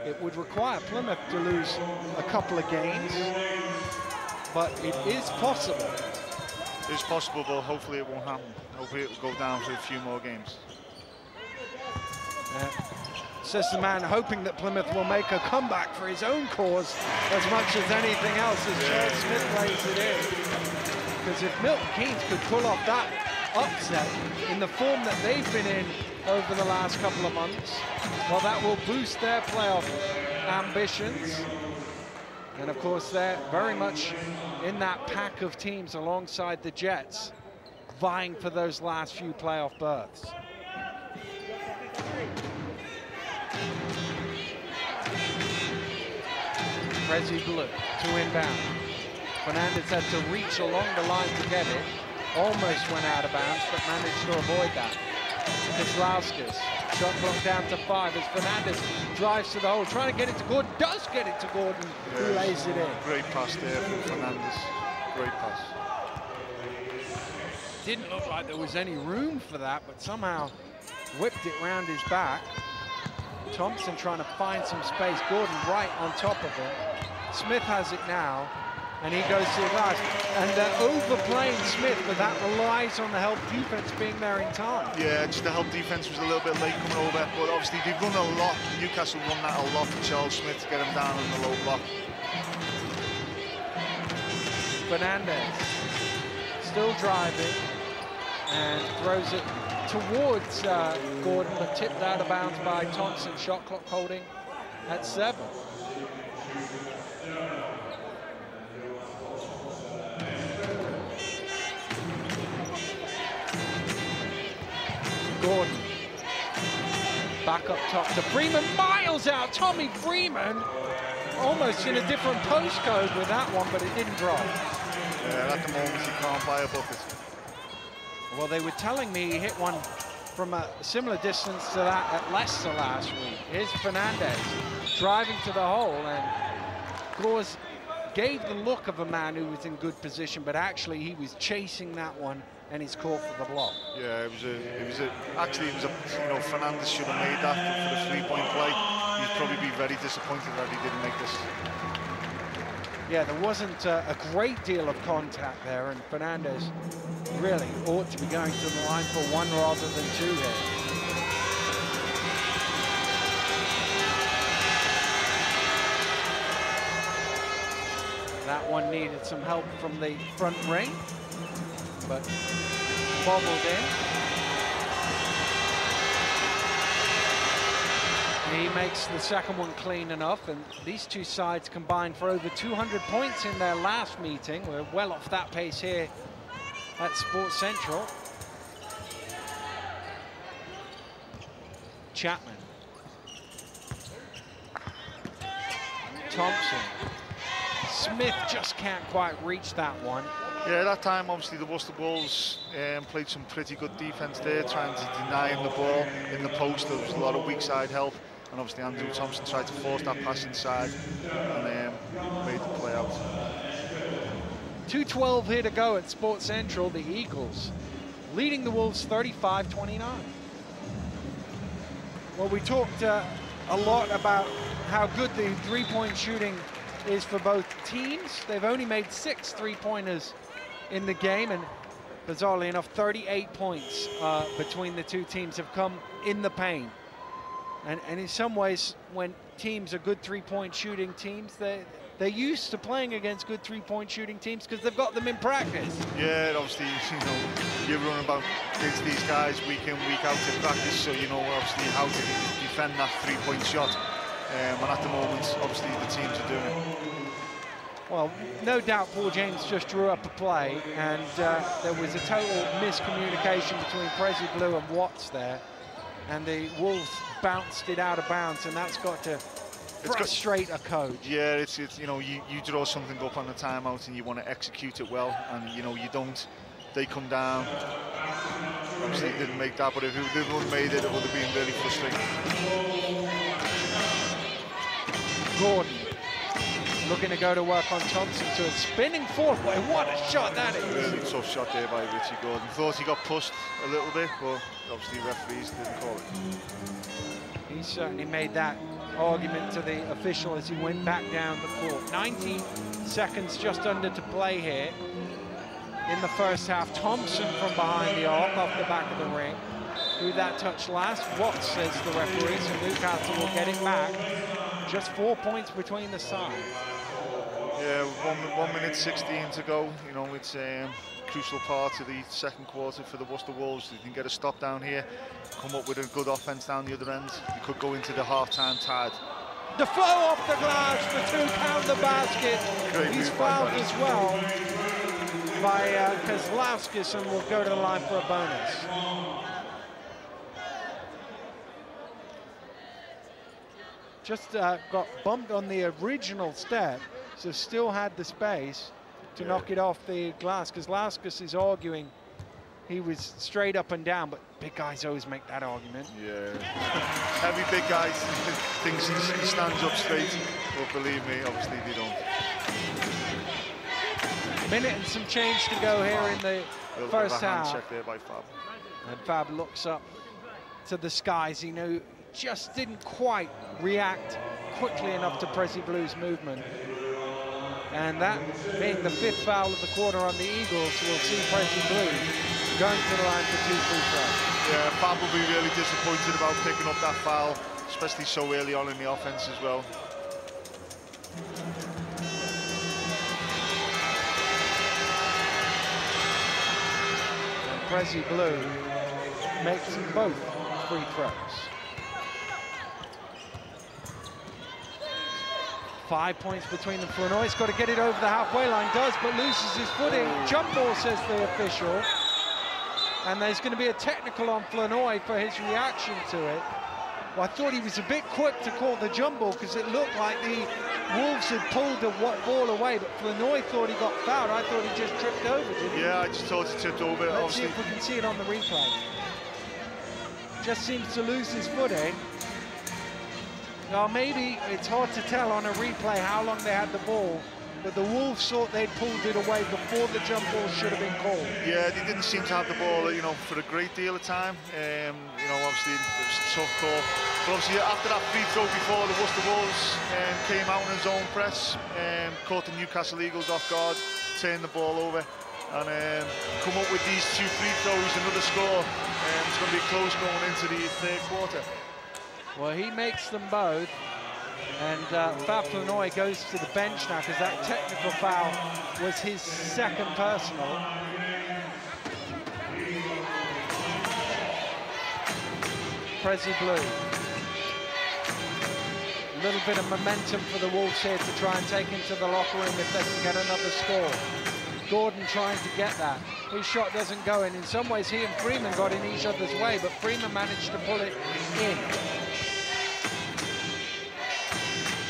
It would require Plymouth to lose a couple of games, but it is possible. It is possible, but hopefully it won't happen. Hopefully it will go down to a few more games. Says the man hoping that Plymouth will make a comeback for his own cause as much as anything else, as Chad Smith lays it in. Because if Milton Keynes could pull off that upset in the form that they've been in over the last couple of months, well, that will boost their playoff ambitions. And of course, they're very much in that pack of teams alongside the Jets, vying for those last few playoff berths. Prezi Blue to inbound. Fernandez had to reach along the line to get it. Almost went out of bounds, but managed to avoid that. Kislauskis, shot clock down to 5 as Fernandez drives to the hole, trying to get it to Gordon, does get it to Gordon, who lays it in. Great pass there from Fernandez, great pass. Didn't look like there was any room for that, but somehow whipped it round his back. Thompson trying to find some space, Gordon right on top of him. Smith has it now, and he goes to the glass. And they're overplaying Smith, but that relies on the help defense being there in time. Yeah, just the help defense was a little bit late coming over, but obviously they've run a lot. Newcastle run that a lot for Charles Smith to get him down in the low block. Fernandez still driving and throws it towards Gordon, but tipped out of bounds by Thompson. Shot clock holding at 7. Gordon back up top to Freeman, miles out. Tommy Freeman almost in a different postcode with that one, but it didn't drop. Yeah, at the moment he can't buy a bucket. Well, they were telling me he hit one from a similar distance to that at Leicester last week. Here's Fernandez driving to the hole, and Gores gave the look of a man who was in good position, but actually he was chasing that one, and he's caught for the block. Yeah, actually, you know, Fernandez should have made that for the three-point play. He'd probably be very disappointed that he didn't make this. Yeah, there wasn't a great deal of contact there, and Fernandez really ought to be going to the line for one rather than two here. That one needed some help from the front ring, but bobbled in. He makes the second one clean enough, and these two sides combined for over 200 points in their last meeting. We're well off that pace here at Sports Central. Chapman. Thompson. Smith just can't quite reach that one. Yeah, that time, obviously, the Worcester Bulls played some pretty good defense there, trying to deny him the ball in the post. There was a lot of weak side help, and obviously Andrew Thompson tried to force that pass inside and made the play out. 2:12 here to go at Sports Central. The Eagles leading the Wolves 35-29. Well, we talked a lot about how good the three-point shooting is for both teams. They've only made 6 three-pointers in the game, and bizarrely enough, 38 points between the two teams have come in the paint. And in some ways, when teams are good three-point shooting teams, they're used to playing against good three-point shooting teams because they've got them in practice. Yeah, obviously, you know, you're running about against these guys week in, week out in practice, so you know obviously how to defend that three-point shot. And at the moment, obviously, the teams are doing it. Well, no doubt Paul James just drew up a play, and there was a total miscommunication between Prezi Blue and Watts there, and the Wolves bounced it out of bounds, and that's got to frustrate a coach. Yeah, it's you know, you draw something up on the timeout and you want to execute it well, and you know you don't. They come down. Obviously, didn't make that, but if they would have made it, it would have been really frustrating. Gordon looking to go to work on Thompson to a spinning forward. Boy, what a shot that is. Really tough shot there by Richie Gordon. Thought he got pushed a little bit, but obviously referees didn't call it. He certainly made that argument to the official as he went back down the court. 90 seconds just under to play here in the first half. Thompson from behind the arc, off the back of the ring. Who that touch last? Watts, says the referee, so Newcastle will get it back. Just 4 points between the sides. Yeah, 1 minute 16 to go. You know, it's a crucial part of the second quarter for the Worcester Wolves. They can get a stop down here, come up with a good offense down the other end. You could go into the half-time tied. The flow off the glass for 2, count the basket. Great. He's fouled as well by Kozlowskis, and will go to the line for a bonus. Just got bumped on the original step, so still had the space to knock it off the glass. Kozlowskis is arguing he was straight up and down, but big guys always make that argument. Yeah, every big guy thinks he stands up straight, but believe me, obviously they don't. Minute and some change to go here in the first half. Hand check there by Fab. And Fab looks up to the skies. He knew just didn't quite react quickly enough to Prezi Blue's movement. And that being the 5th foul of the quarter on the Eagles, we'll see Prezi Blue going to the line for 2 free throws. Yeah, Fab will be really disappointed about picking up that foul, especially so early on in the offense as well. And Prezi Blue makes them both free throws. 5 points between them. Flanoy's got to get it over the halfway line, does, but loses his footing. Jump ball, says the official. And there's going to be a technical on Flanoy for his reaction to it. Well, I thought he was a bit quick to call the jump ball because it looked like the Wolves had pulled the ball away, but Flanoy thought he got fouled. I thought he just tripped over, didn't he? Yeah, I just thought he tripped over. Let's see if we can see it on the replay. Just seems to lose his footing. Now, maybe it's hard to tell on a replay how long they had the ball, but the Wolves thought they'd pulled it away before the jump ball should have been called. Yeah, they didn't seem to have the ball, you know, for a great deal of time. You know, obviously it was a tough call. But obviously after that free throw before, the Worcester Wolves came out in his own press, caught the Newcastle Eagles off guard, turned the ball over, and come up with these 2 free throws, another score. It's going to be close going into the third quarter. Well, he makes them both. And Fab Flanoy goes to the bench now because that technical foul was his second personal. Prezi Blue. A little bit of momentum for the Wolves here to try and take into the locker room if they can get another score. Gordon trying to get that. His shot doesn't go in. In some ways, he and Freeman got in each other's way, but Freeman managed to pull it in.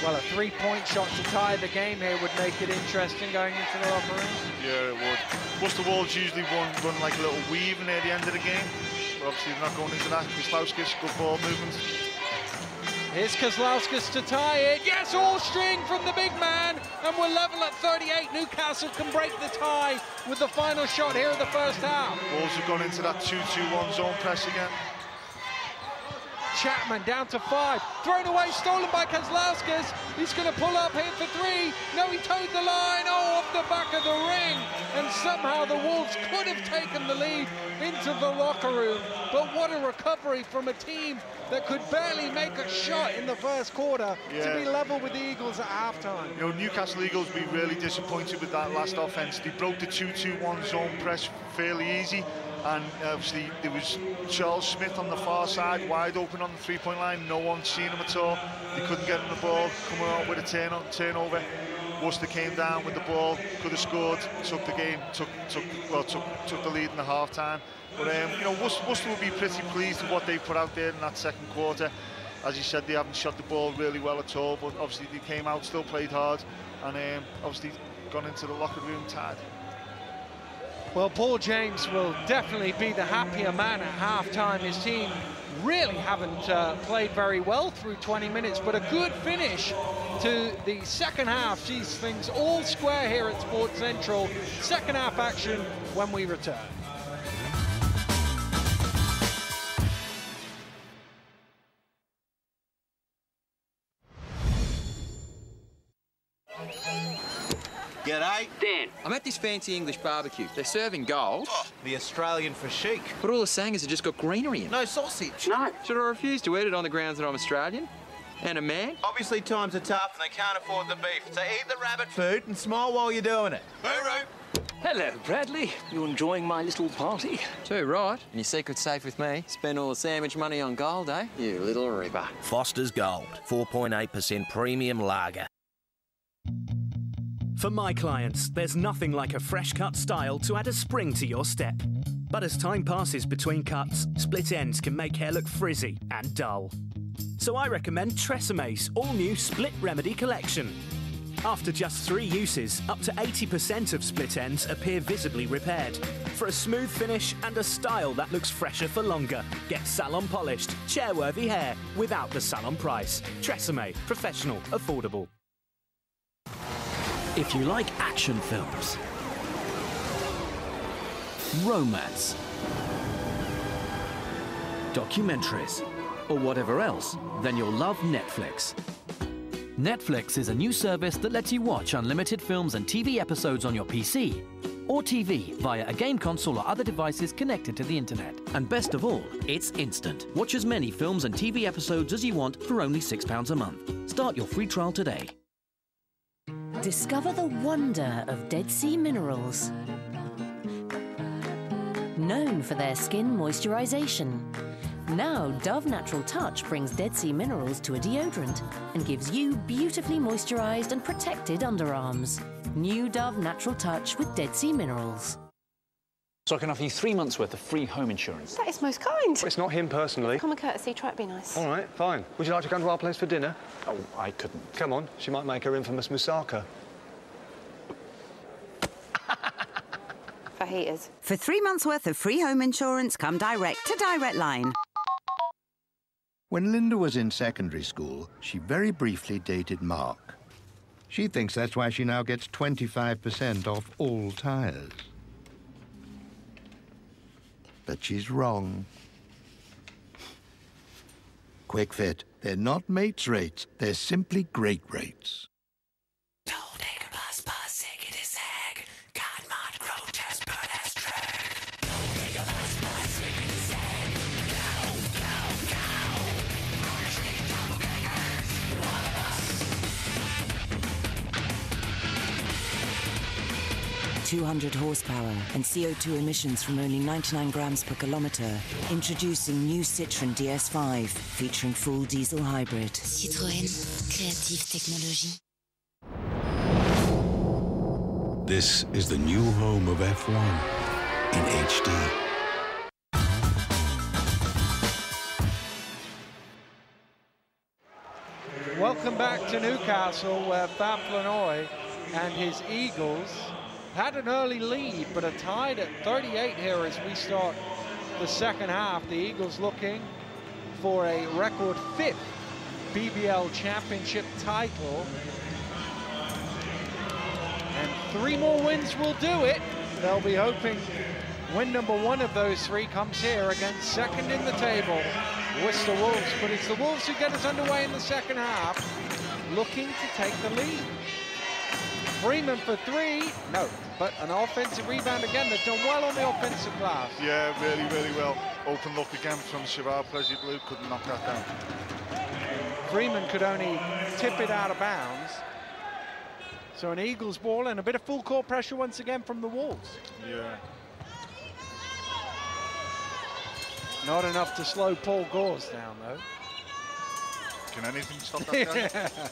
Well, a 3-point shot to tie the game here would make it interesting going into the locker room. Yeah, it would. Worcester Wolves usually run like a little weave near the end of the game. But obviously they're not going into that. Kozlowskis, good ball movement. Here's Kozlowskis to tie it. Yes, all string from the big man. And we're level at 38. Newcastle can break the tie with the final shot here of the first half. Wolves have gone into that 2-2-1 zone press again. Chapman down to 5, thrown away, stolen by Kozlowskis. He's going to pull up here for 3. No, he towed the line, off the back of the ring. And somehow the Wolves could have taken the lead into the locker room. But what a recovery from a team that could barely make a shot in the first quarter to be level with the Eagles at halftime. You know, Newcastle Eagles be really disappointed with that last offense. They broke the 2-2-1 zone press fairly easy. And obviously there was Charles Smith on the far side, wide open on the 3-point line. No one seen him at all. They couldn't get him the ball, coming out with a turnover. Worcester came down with the ball, could have scored, took the game, took the lead in the half time. But you know, Worcester will be pretty pleased with what they put out there in that second quarter. As you said, they haven't shot the ball really well at all, but obviously they came out, still played hard, and obviously gone into the locker room tied. Well, Paul James will definitely be the happier man at half-time. His team really haven't played very well through 20 minutes, but a good finish to the second half sees things all square here at Sports Central. Second half action when we return. G'day. Dan, I'm at this fancy English barbecue. They're serving gold. Oh, the Australian for chic. But all the sangers have just got greenery in. No sausage. No. Should I refuse to eat it on the grounds that I'm Australian? And a man? Obviously times are tough and they can't afford the beef, so eat the rabbit food and smile while you're doing it. Hooroo! Hello, Bradley. You enjoying my little party? Too right. And your secret's safe with me. Spend all the sandwich money on gold, eh? You little ripper. Foster's Gold, 4.8% premium lager. For my clients, there's nothing like a fresh cut style to add a spring to your step. But as time passes between cuts, split ends can make hair look frizzy and dull. So I recommend Treseme's all-new Split Remedy collection. After just 3 uses, up to 80% of split ends appear visibly repaired. For a smooth finish and a style that looks fresher for longer, get salon polished, chair-worthy hair without the salon price. Tresemme, professional, affordable. If you like action films, romance, documentaries, or whatever else, then you'll love Netflix. Netflix is a new service that lets you watch unlimited films and TV episodes on your PC or TV via a game console or other devices connected to the internet. And best of all, it's instant. Watch as many films and TV episodes as you want for only £6 a month. Start your free trial today. Discover the wonder of Dead Sea minerals. Known for their skin moisturization, now Dove Natural Touch brings Dead Sea minerals to a deodorant and gives you beautifully moisturized and protected underarms. New Dove Natural Touch with Dead Sea minerals. So I can offer you 3 months' worth of free home insurance. That is most kind. Well, it's not him personally. Common courtesy, try to be nice. All right, fine. Would you like to come to our place for dinner? Oh, I couldn't. Come on, she might make her infamous moussaka. Fajitas. For 3 months' worth of free home insurance, come direct to Direct Line. When Linda was in secondary school, she very briefly dated Mark. She thinks that's why she now gets 25% off all tyres. But she's wrong. Quick Fit. They're not mates rates. They're simply great rates. .200 horsepower and CO2 emissions from only 99 grams per kilometre. Introducing new Citroën DS5, featuring full diesel hybrid. Citroën, créative technologie. This is the new home of F1 in HD. Welcome back to Newcastle, where Fab Flanoy and his Eagles had an early lead, but are tied at 38 here as we start the second half. The Eagles looking for a record 5th BBL Championship title. And 3 more wins will do it. They'll be hoping win number 1 of those 3 comes here against second in the table, Worcester Wolves. But it's the Wolves who get us underway in the second half, looking to take the lead. Freeman for 3, no, but an offensive rebound again. They've done well on the offensive glass. Yeah, really, really well. Open look again from Cheval Prezi Blue, couldn't knock that down. Freeman could only tip it out of bounds. So an Eagles ball and a bit of full court pressure once again from the Wolves. Yeah. Not enough to slow Paul Gores down, though. Can anything stop that guy?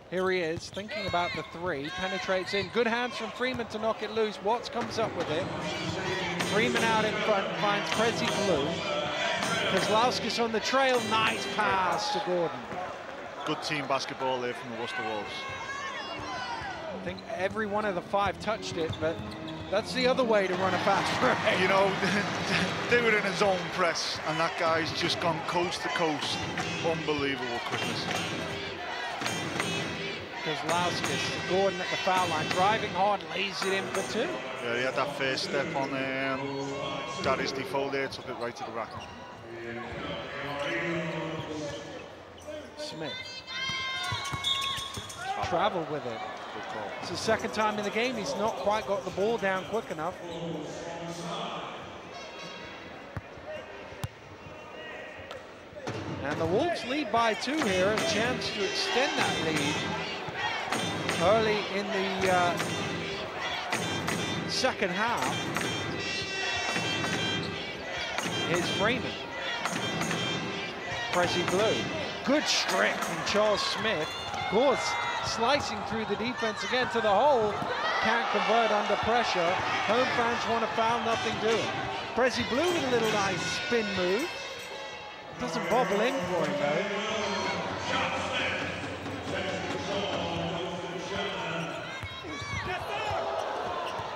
Here he is, thinking about the 3, penetrates in. Good hands from Freeman to knock it loose. Watts comes up with it. Freeman out in front, finds Prezi Blue. Kozlowskis on the trail, nice pass to Gordon. Good team basketball there from the Worcester Wolves. I think every one of the 5 touched it, but that's the other way to run a fast break. You know, they were in a zone press, and that guy's just gone coast to coast. Unbelievable quickness. Kozlowskis, Gordon at the foul line, driving hard, lays it in for 2. Yeah, he had that first step on Darius Defoe there, took it right to the rack. Smith. Traveled with it. It's the second time in the game he's not quite got the ball down quick enough. And the Wolves lead by 2 here, a chance to extend that lead early in the second half. Here's Freeman. Prezi Blue. Good strip from Charles Smith. Gores slicing through the defense again to the hole. Can't convert under pressure. Home fans want to foul, nothing doing. Prezi Blue with a little nice spin move. Doesn't bobble in for him though.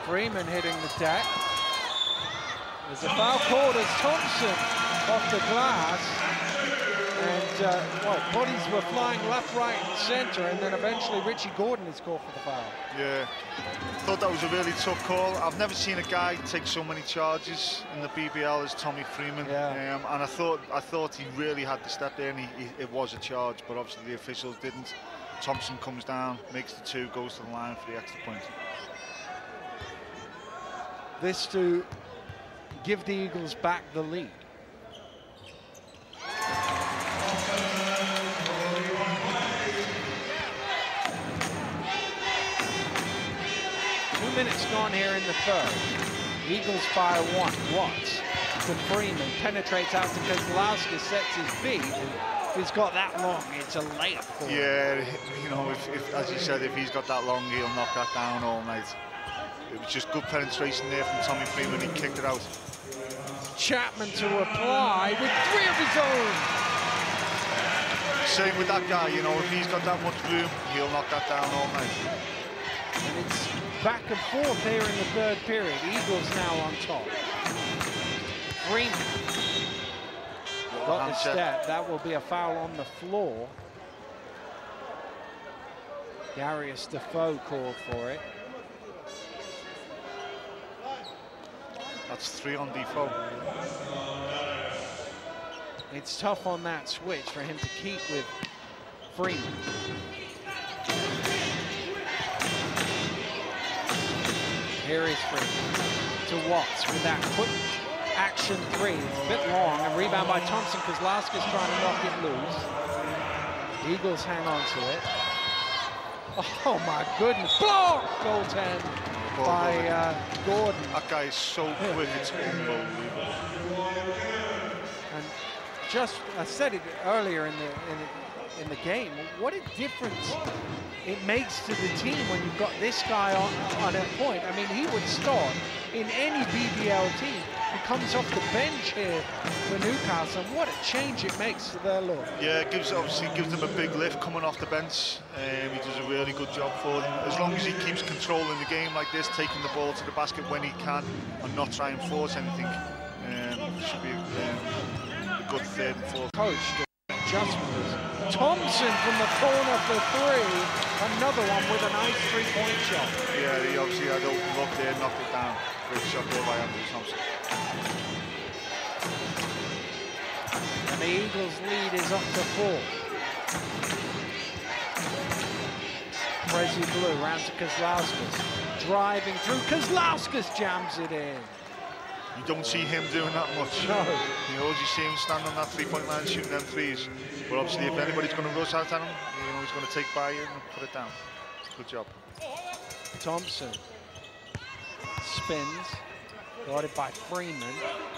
Freeman hitting the deck. There's a foul called as Thompson off the glass. And, well, bodies were flying left, right, and centre, and then eventually Richie Gordon is called for the foul. Yeah, thought that was a really tough call. I've never seen a guy take so many charges in the BBL as Tommy Freeman. Yeah. And I thought he really had to step there, and it was a charge, but obviously the officials didn't. Thompson comes down, makes the 2, goes to the line for the extra point. This to give the Eagles back the lead. Minutes gone here in the third. Eagles fire 1. Watts to Freeman, penetrates out to Kozlowskis, sets his feet. If he's got that long, it's a layup for him. Yeah, you know, if as you said, if he's got that long, he'll knock that down all night. It was just good penetration there from Tommy Freeman. He kicked it out. Chapman to reply with 3 of his own. Same with that guy, you know, if he's got that much room, he'll knock that down all night. And it's back and forth here in the 3rd period. Eagles now on top. Freeman got the step. That will be a foul on the floor. Darius Defoe called for it. That's 3 on Defoe. It's tough on that switch for him to keep with Freeman. Here is Freeman to Watts with that quick action 3. It's a bit long, and rebound by Thompson. Kozlowski's trying to knock it loose. Eagles hang on to it. Oh my goodness, block! Goaltend by Gordon. That guy is so quick, it's unbelievable. And just, I said it earlier in the game, what a difference it makes to the team when you've got this guy on a point. I mean, he would start in any BBL team. He comes off the bench here for Newcastle, and what a change it makes to their look. Yeah, it obviously gives them a big lift coming off the bench. He does a really good job for them. As long as he keeps controlling the game like this, taking the ball to the basket when he can, and not try and force anything, should be a good 3rd and 4th. Coach adjustment. Thompson from the corner for 3. Another one with a nice 3-point shot. Yeah, he obviously had open look there, knocked it down. Great shot there by Andrew Thompson. And the Eagles' lead is up to 4. Prezi Blue round to Kozlowskis. Driving through, Kozlowskis jams it in. You don't see him doing that much. No. You always see him stand on that 3-point line shooting them 3s. But obviously, if anybody's going to rush out at him, you know, he's going to take by you and put it down. Good job. Thompson spins, guarded by Freeman.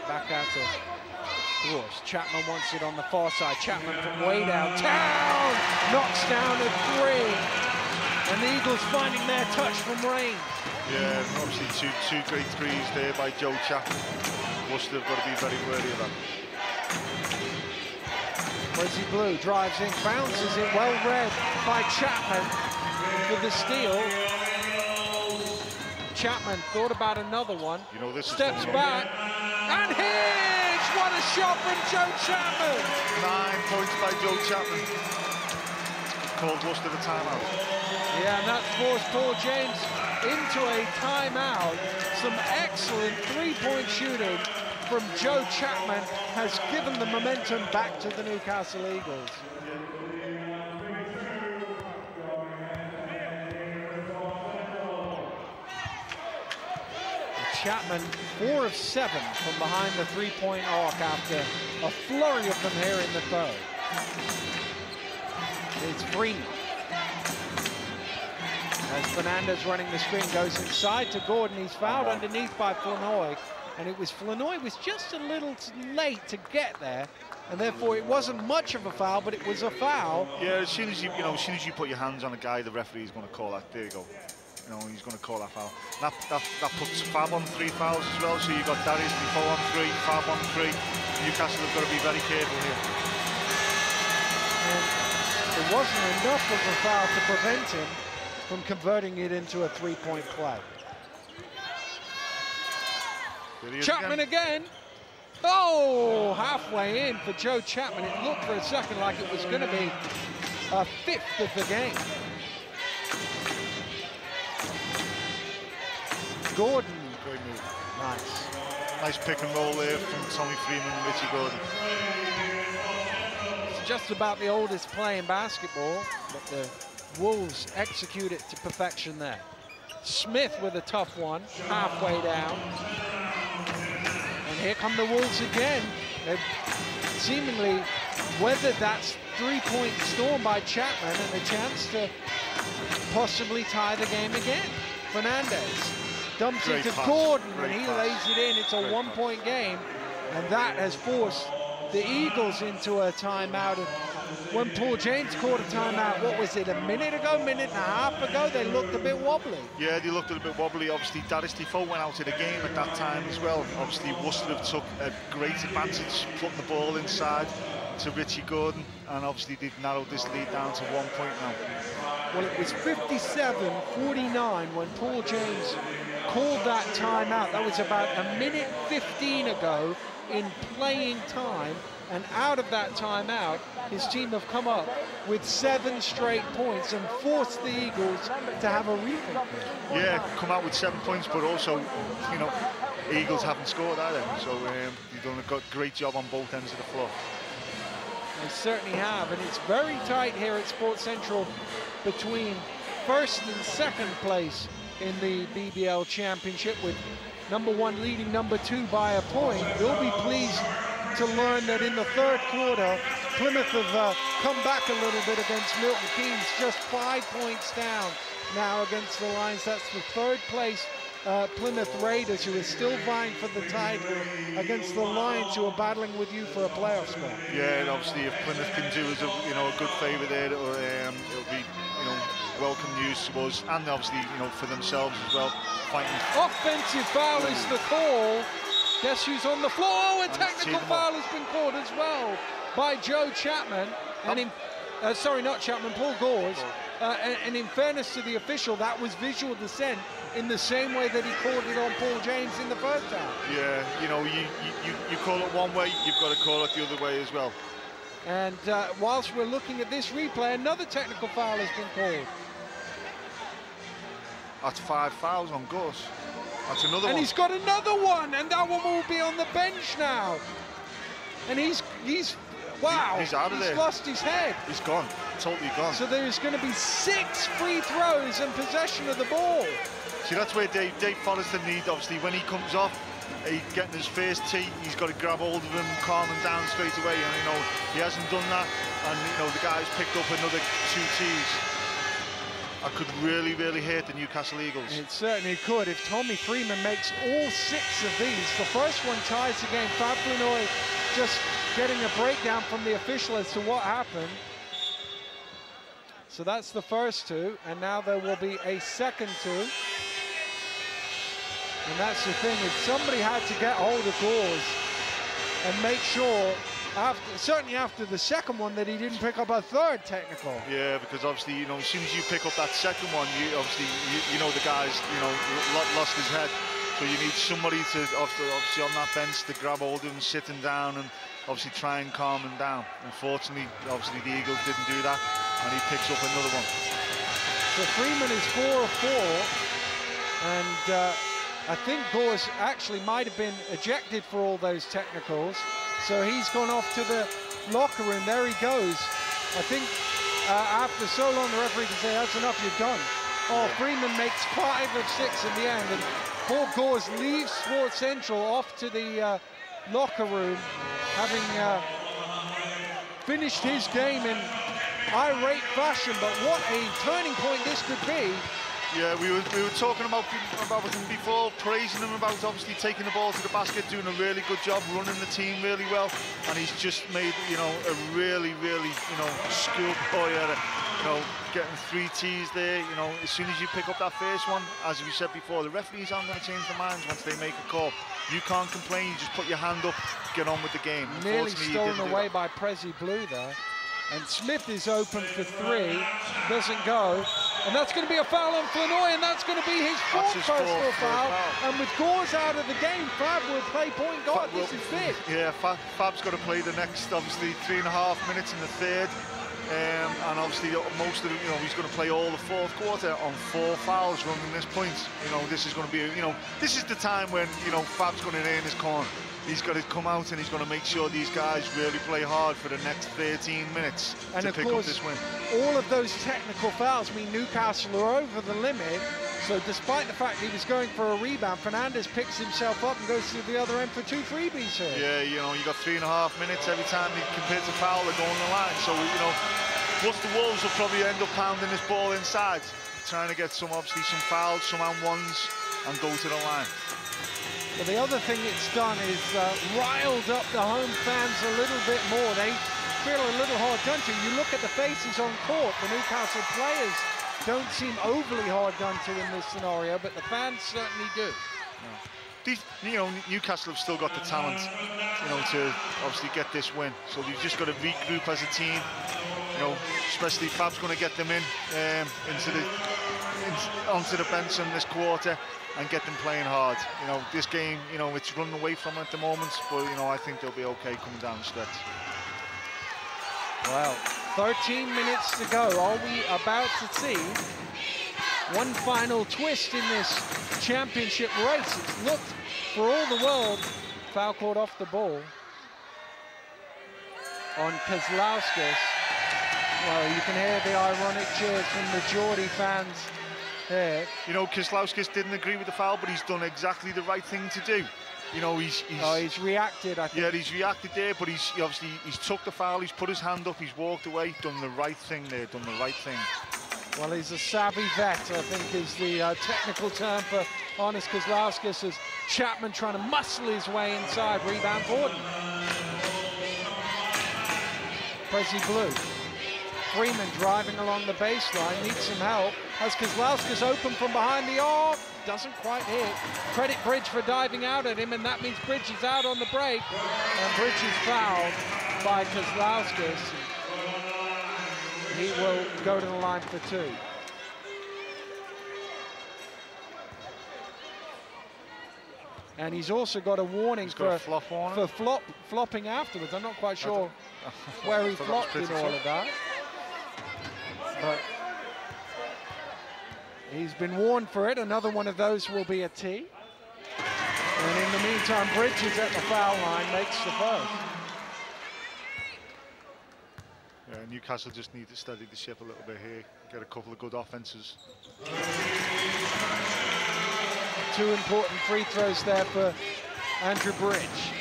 Back out to Royce. Chapman wants it on the far side. Chapman from way downtown knocks down a 3. And the Eagles finding their touch from range. Yeah, obviously two great 3s there by Joe Chapman. Worcester have got to be very wary of that. Prezi Blue drives in, bounces it, well read by Chapman for the steal. Chapman thought about another one, you know, this steps back, and hits! What a shot from Joe Chapman! 9 points by Joe Chapman. Called Worcester the timeout. Yeah, and that forced Paul James into a timeout. Some excellent 3-point shooting from Joe Chapman has given the momentum back to the Newcastle Eagles. Chapman 4 of 7 from behind the 3-point arc after a flurry of them here in the 3rd. It's Freeman. As Fernandez running the screen goes inside to Gordon, he's fouled underneath by Flanoy, and it was Flanoy was just a little late to get there, and therefore it wasn't much of a foul, but it was a foul. Yeah, as soon as you put your hands on a guy, the referee is going to call that. There you go. You know, he's going to call that foul. That puts Fab on 3 fouls as well. So you've got Darius Defoe on 3, Fab on 3. Newcastle have got to be very careful here. And it wasn't enough of a foul to prevent him from converting it into a 3-point play. Chapman again. Oh, halfway in for Joe Chapman. It looked for a second like it was going to be a 5th of the game. Gordon. Great move. Nice. Nice pick and roll there from Tommy Freeman and Richie Gordon. It's just about the oldest play in basketball, but the Wolves execute it to perfection there. Smith with a tough one, halfway down. And here come the Wolves again. They've seemingly weathered that 3-point storm by Chapman and a chance to possibly tie the game again. Fernandez dumps Great it to pass. Gordon, Great and he pass. lays it in. It's a 1-point game, and that has forced the Eagles into a timeout. And when Paul James called a timeout, what was it, a minute ago, minute and a half ago, they looked a bit wobbly. Yeah, they looked a bit wobbly. Obviously, Darius Defoe went out of the game at that time as well. Obviously, Worcester have took a great advantage putting the ball inside to Richie Gordon, and obviously they've narrowed this lead down to 1 point now. Well, it was 57-49 when Paul James called that timeout. That was about a minute 15 ago in playing time, and out of that timeout, his team have come up with 7 straight points and forced the Eagles to have a rethink. Yeah, come out with 7 points, but also, you know, Eagles haven't scored either, so they've done a great job on both ends of the floor. They certainly have, and it's very tight here at Sports Central between first and second place in the BBL Championship, with number 1 leading number 2 by a point. You'll be pleased to learn that in the third quarter, Plymouth have come back a little bit against Milton Keynes, just 5 points down now against the Lions. That's the third place Plymouth Raiders, who are still vying for the title, against the Lions, who are battling with you for a playoff spot. Yeah, and obviously if Plymouth can do us a good favour there, it'll be welcome news to us, and obviously for themselves as well. Fighting. Offensive foul is the call. Guess who's on the floor? Oh, a technical foul has been called as well by Joe Chapman, and sorry, not Chapman, Paul Gores. And in fairness to the official, that was visual dissent in the same way that he called it on Paul James in the first half. Yeah, you call it one way, you've got to call it the other way as well. And whilst we're looking at this replay, another technical foul has been called. That's 5 fouls on Gus. That's another one. And he's got another one, and that one will be on the bench now. And he's wow. He's out of there. He's lost his head. He's gone, totally gone. So there's going to be 6 free throws and possession of the ball. See, that's where Dave Forrester needs, obviously, when he comes off, he's getting his first tee, he's got to grab hold of him, calm him down straight away, and he hasn't done that, and the guy's picked up another 2 tees. That could really, really hurt the Newcastle Eagles. It certainly could if Tommy Freeman makes all 6 of these. The first one ties the game. Fab Brunoy just getting a breakdown from the official as to what happened. So that's the first 2, and now there will be a second 2. And that's the thing, if somebody had to get hold of Gores and make sure, certainly after the second one, that he didn't pick up a third technical. Yeah, because obviously, as soon as you pick up that second one, the guy's, lost his head. So you need somebody to, obviously on that bench, to grab hold of him sitting down and obviously try and calm him down. Unfortunately, obviously the Eagles didn't do that, and he picks up another one. So Freeman is 4 of 4, and I think Gores actually might have been ejected for all those technicals. So he's gone off to the locker room. There he goes. I think after so long, the referee can say, that's enough, you're done. Oh, Freeman makes 5 of 6 in the end. And Paul Gores leaves Sports Central off to the locker room, having finished his game in irate fashion. But what a turning point this could be. Yeah, we were talking about him before, praising him about obviously taking the ball to the basket, doing a really good job, running the team really well, and he's just made a really, really schoolboy at it. Getting 3 tees there. As soon as you pick up that first one, as we said before, the referees aren't going to change their minds once they make a call. You can't complain. You just put your hand up, get on with the game. Nearly stolen away by Prezi Blue there. And Smith is open for 3, doesn't go. And that's going to be a foul on Flanoy, and that's going to be his 4th personal foul. And with Gores out of the game, Fab will play point guard. This is big. Yeah, Fab's got to play the next, obviously, 3.5 minutes in the third. And obviously, most of he's going to play all the 4th quarter on 4 fouls running this point. This is going to be, this is the time when, Fab's going to earn his corner. He's got to come out and he's going to make sure these guys really play hard for the next 13 minutes to pick up this win. All of those technical fouls mean Newcastle are over the limit. So despite the fact he was going for a rebound, Fernandez picks himself up and goes to the other end for 2 freebies here. Yeah, you got 3.5 minutes every time he completes a foul, they're going the line. So, Worcester Wolves will probably end up pounding this ball inside, trying to get some fouls, some and ones, and go to the line. But the other thing it's done is riled up the home fans a little bit more. They feel a little hard done to. You look at the faces on court, the Newcastle players don't seem overly hard done to in this scenario, but the fans certainly do. These, Newcastle have still got the talent, to obviously get this win. So they've just got to regroup as a team. Especially Fab's going to get them onto the bench in this quarter and get them playing hard. This game, it's running away from it at the moment, but I think they'll be okay coming down the stretch. Well, 13 minutes to go. Are we about to see one final twist in this championship race? It's looked, for all the world, foul called off the ball on Kozlauskas. Well, you can hear the ironic cheers from the Geordie fans there. Kozlauskas didn't agree with the foul, but he's done exactly the right thing to do. He's reacted, I think. Yeah, he's reacted there, but he's took the foul, he's put his hand up, he's walked away, done the right thing there, done the right thing. Well, he's a savvy vet, I think is the technical term for Arnas Kozlauskas, as Chapman trying to muscle his way inside. Rebound Gordon. Prezi Blue. Freeman driving along the baseline, needs some help. Has Kozlauskas open from behind the arc. Doesn't quite hit. Credit Bridge for diving out at him, and that means Bridge is out on the break. And Bridge is fouled by Kozlauskas. He will go to the line for two. And he's also got a warning for flopping afterwards. I'm not quite sure where he flopped in all of that. But he's been warned for it. Another one of those will be a tee. And in the meantime, Bridges at the foul line makes the first. Yeah, Newcastle just need to steady the ship a little bit here. Get a couple of good offenses. Two important free throws there for Andrew Bridge.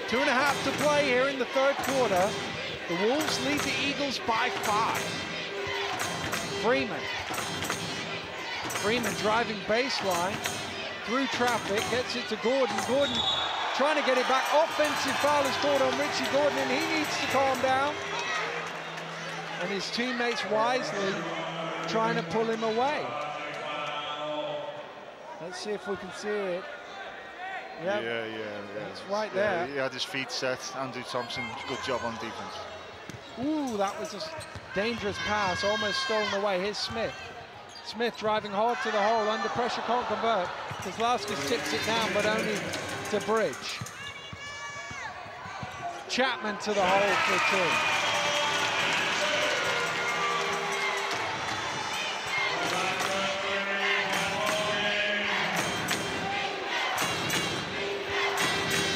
2.5 to play here in the third quarter. The Wolves lead the Eagles by 5. Freeman driving baseline through traffic, gets it to Gordon. Gordon trying to get it back. Offensive foul is called on Richie Gordon, and he needs to calm down. And his teammates wisely trying to pull him away. Let's see if we can see it. Yep. Yeah. It's right there. He had his feet set. Andrew Thompson, good job on defense. Ooh, that was a dangerous pass, almost stolen away. Here's Smith. Smith driving hard to the hole, under pressure, can't convert. Kozlauskas tips it down, but only to Bridge. Chapman to the hole for two.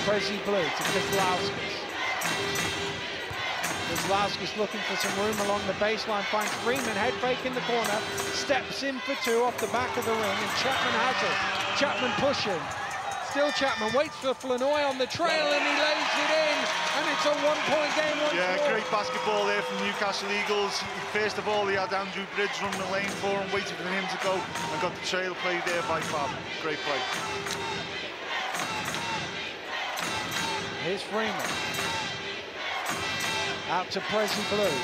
Prezi Blue to Kozlauskas. Kozlauskas looking for some room along the baseline, finds Freeman, head fake in the corner, steps in for two off the back of the ring, and Chapman has it. Chapman pushing. Still Chapman, waits for Flanoy on the trail, and he lays it in, and it's a one-point game once more. Great basketball there from Newcastle Eagles. First of all, he had Andrew Bridge running the lane for him, waiting for him to go, and got the trail play there by Fab. Great play. Here's Freeman. Out to Prezi Blue.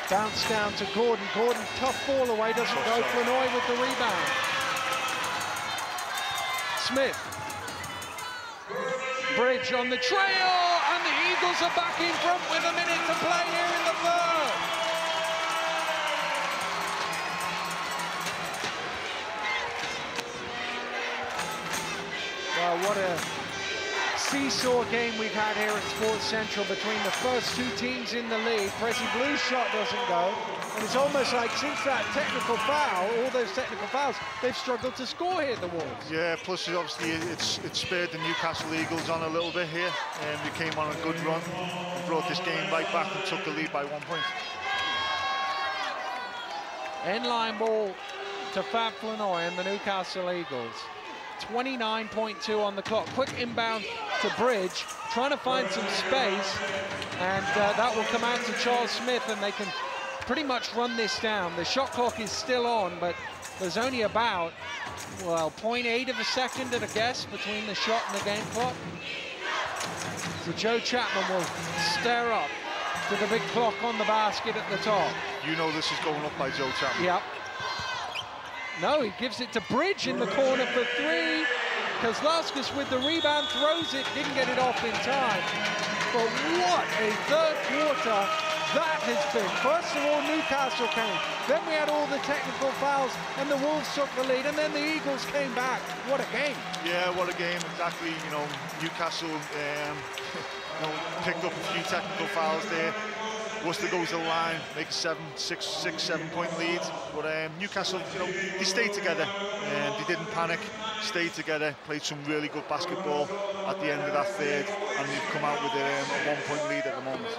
Bounce down to Gordon. Gordon, tough ball away, doesn't go. Flanoy with the rebound. Smith. Bridge on the trail, and the Eagles are back in front with a minute to play here in the third. Well, what a seesaw game we've had here at Sports Central between the first two teams in the league. Prezi Blue's shot doesn't go, and it's almost like since that technical foul, all those technical fouls, they've struggled to score here, the Wolves. Yeah, plus obviously it spurred the Newcastle Eagles on a little bit here, and they came on a good run and brought this game right back and took the lead by 1 point. End-line ball to Fab Flanoy and the Newcastle Eagles. 29.2 on the clock. Quick inbound to Bridge, trying to find some space, and that will come out to Charles Smith, and they can pretty much run this down. The shot clock is still on, but there's only about, well, 0.8 of a second at a guess between the shot and the game clock. So Joe Chapman will stare up to the big clock on the basket at the top. You know this is going up by Joe Chapman. Yep. No, he gives it to Bridge in the corner for three. Kozlauskas with the rebound, throws it, didn't get it off in time. But what a third quarter that has been. First of all, Newcastle came. Then we had all the technical fouls, and the Wolves took the lead, and then the Eagles came back. What a game. Yeah, what a game, exactly. You know, Newcastle picked up a few technical fouls there. Worcester goes to the line, make a 7 point lead. But Newcastle, you know, they stayed together and they didn't panic. Stayed together, played some really good basketball at the end of that third, and they've come out with a 1 point lead at the moment.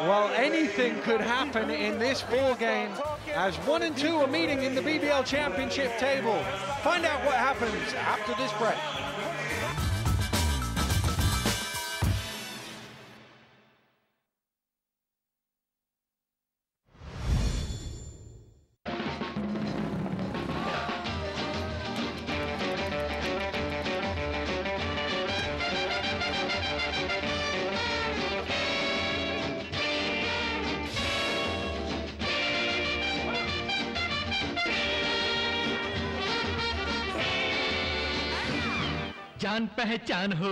Well, anything could happen in this ball game as 1 and 2 are meeting in the BBL Championship table. Find out what happens after this break. जान पहचान हो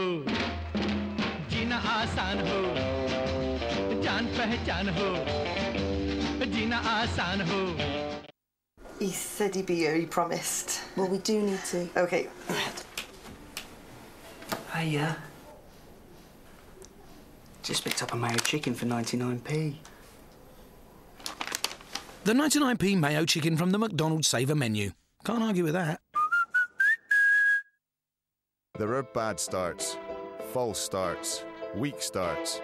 जीना आसान हो जान पहचान हो जीना आसान हो. He said he'd be here, he promised. Well, we do need to. Okay. Hey, just picked up a mayo chicken for 99p. The 99p mayo chicken from the McDonald's Saver menu. Can't argue with that. There are bad starts, false starts, weak starts.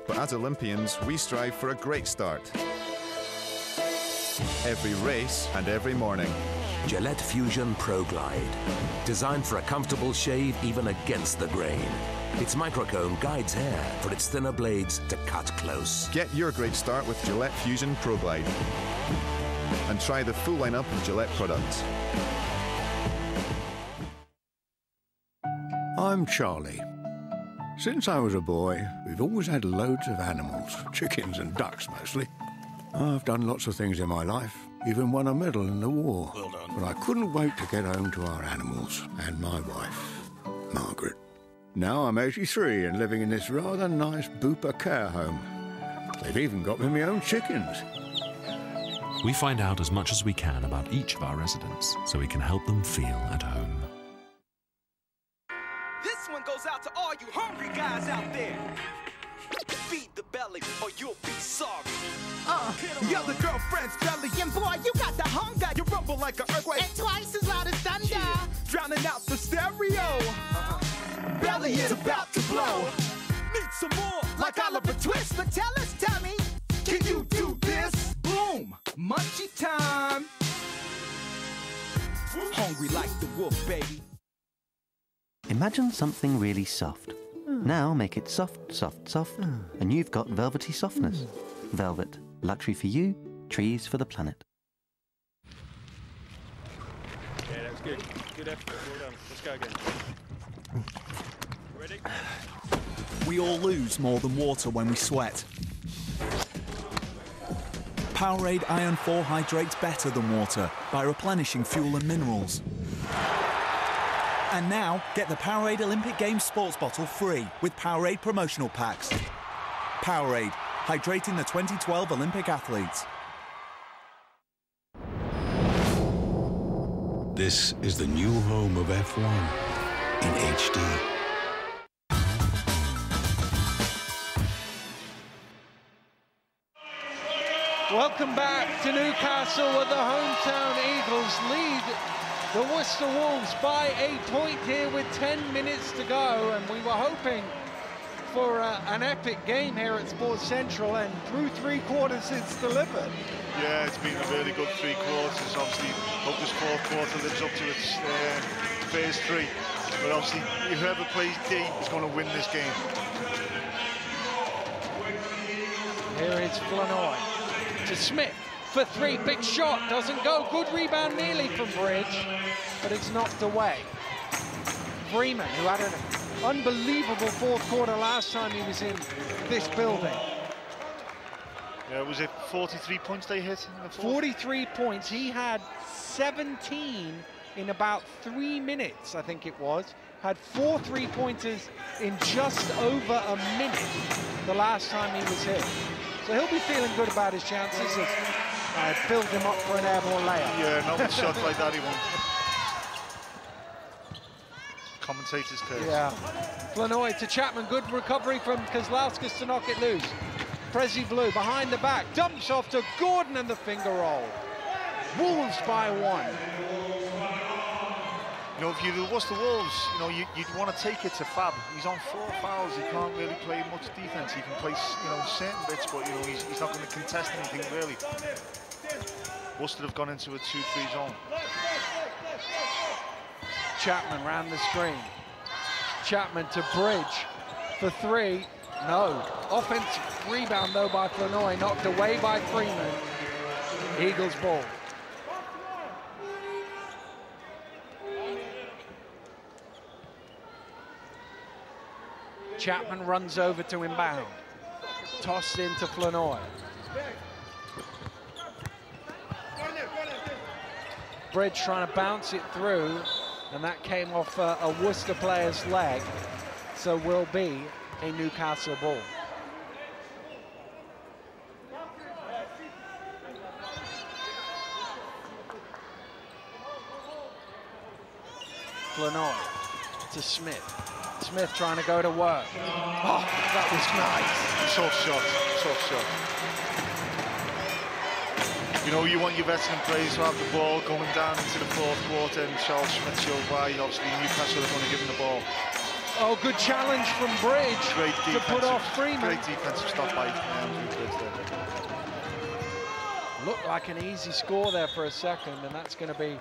But as Olympians, we strive for a great start. Every race and every morning. Gillette Fusion Pro Glide. Designed for a comfortable shave even against the grain. Its microcomb guides hair for its thinner blades to cut close. Get your great start with Gillette Fusion Pro Glide. And try the full lineup of Gillette products. I'm Charlie. Since I was a boy, we've always had loads of animals, chickens and ducks mostly. I've done lots of things in my life, even won a medal in the war. Well done. But I couldn't wait to get home to our animals and my wife, Margaret. Now I'm 83 and living in this rather nice Bupa care home. They've even got me my own chickens. We find out as much as we can about each of our residents so we can help them feel at home. This one goes out to all you hungry guys out there. Feed the belly or you'll be sorry. You're the girlfriend's belly, and boy, you got the hunger. You rumble like an earthquake, and twice as loud as thunder. Yeah. Drowning out the stereo. Belly is about to blow. Need some more, like Oliver Twist. But tell us, Tommy, can you do this? Boom, munchie time. Hungry like the wolf, baby. Imagine something really soft. Now make it soft, soft, soft, and you've got velvety softness. Velvet, luxury for you, trees for the planet. Yeah, that was good. Good effort. Well done. Let's go again. Ready? We all lose more than water when we sweat. Powerade Iron 4 hydrates better than water by replenishing fuel and minerals. And now, get the Powerade Olympic Games sports bottle free with Powerade promotional packs. Powerade, hydrating the 2012 Olympic athletes. This is the new home of F1 in HD. Welcome back to Newcastle, where the hometown Eagles lead the Worcester Wolves by 8 points here with 10 minutes to go, and we were hoping for an epic game here at Sports Central, and through 3 quarters it's delivered. Yeah, it's been a really good 3 quarters. Obviously, hope this 4th quarter lives up to its first 3. But obviously, whoever plays D is going to win this game. Here is Flanoy. to Smith for 3, big shot, doesn't go, good rebound nearly from Bridge, but it's knocked away. Freeman, who had an unbelievable fourth quarter last time he was in this building. Yeah, was it 43 points they hit in the fourth? 43 points, he had 17 in about 3 minutes, I think it was. Had 4 3-pointers in just over a minute the last time he was here. So he'll be feeling good about his chances as I build him up for an airborne layup. Yeah, not with shots like that he won't. Commentators curse. Yeah. Flanoy to Chapman, good recovery from Kozlauskas to knock it loose. Prezi Blue behind the back, dumps off to Gordon and the finger roll. Wolves by 1. You know, if you're the Worcester Wolves, you know, you'd want to take it to Fab. He's on 4 fouls. He can't really play much defense. He can play, you know, certain bits, but, you know, he's not going to contest anything, really. Worcester have gone into a 2-3 zone. Chapman round the screen. Chapman to Bridge for 3. No. Offensive rebound, though, by Flanoy. Knocked away by Freeman. Eagles ball. Chapman runs over to inbound. Tossed into Flanoy. Bridge trying to bounce it through, and that came off a Worcester player's leg, so will be a Newcastle ball. Flanoy to Smith. Smith trying to go to work. Oh, that was nice. Soft shot, soft shot. You know, you want your veteran players to have the ball going down into the fourth quarter, and Charles Smith showed why. Obviously, Newcastle are going to give him the ball. Oh, good challenge from Bridge to put off Freeman. Great defensive stop by Bridge there. Looked like an easy score there for a second, and that's going to be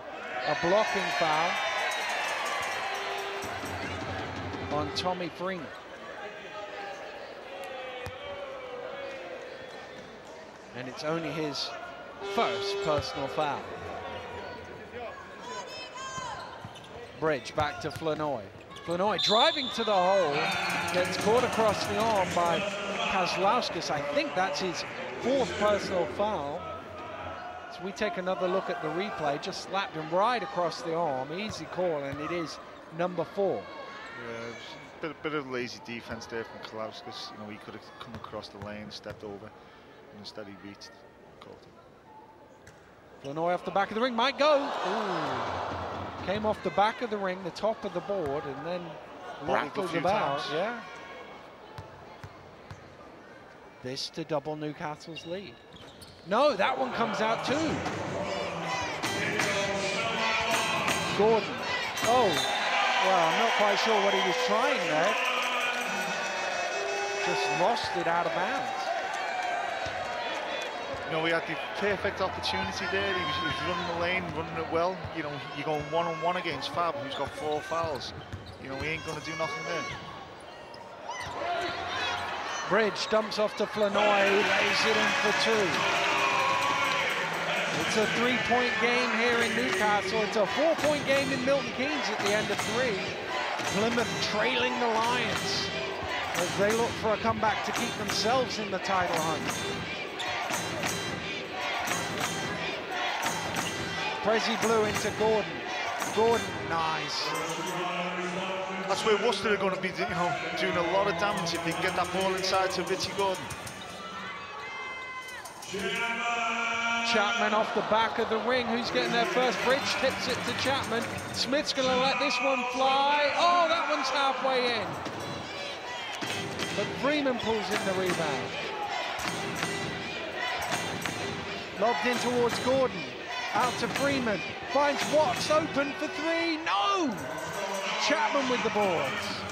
a blocking foul on Tommy Freeman. And it's only his first personal foul. Bridge back to Flanoy. Flanoy driving to the hole, gets caught across the arm by Kozlauskas. I think that's his 4th personal foul. So we take another look at the replay, just slapped him right across the arm. Easy call, and it is number 4. Yeah, a bit of lazy defense there from Kozlauskas. You know, he could have come across the lane, stepped over, and instead he reached. Caught him. Flanoy off the back of the ring, might go. Ooh. Came off the back of the ring, the top of the board, and then rattled about. Yeah. This to double Newcastle's lead. No, that one comes out too. Gordon. Oh. Well, I'm not quite sure what he was trying there. Just lost it out of bounds. You know, he had the perfect opportunity there. He was running the lane, running it well. You know, you're going one-on-one against Fab, who's got 4 fouls. You know, he ain't going to do nothing there. Bridge dumps off to Flanoy, lays it in for 2. It's a 3-point game here in Newcastle. It's a 4-point game in Milton Keynes at the end of 3. Plymouth trailing the Lions as they look for a comeback to keep themselves in the title hunt. Prezi Blue into Gordon. Gordon, nice. That's where Worcester are going to be, you know, doing a lot of damage if they can get that ball inside to Richie Gordon. Chapman off the back of the ring. Who's getting there first? Bridge tips it to Chapman. Smith's going to let this one fly. Oh, that one's halfway in. But Freeman pulls in the rebound. Lobbed in towards Gordon. Out to Freeman. Finds Watts open for 3. No! Chapman with the boards.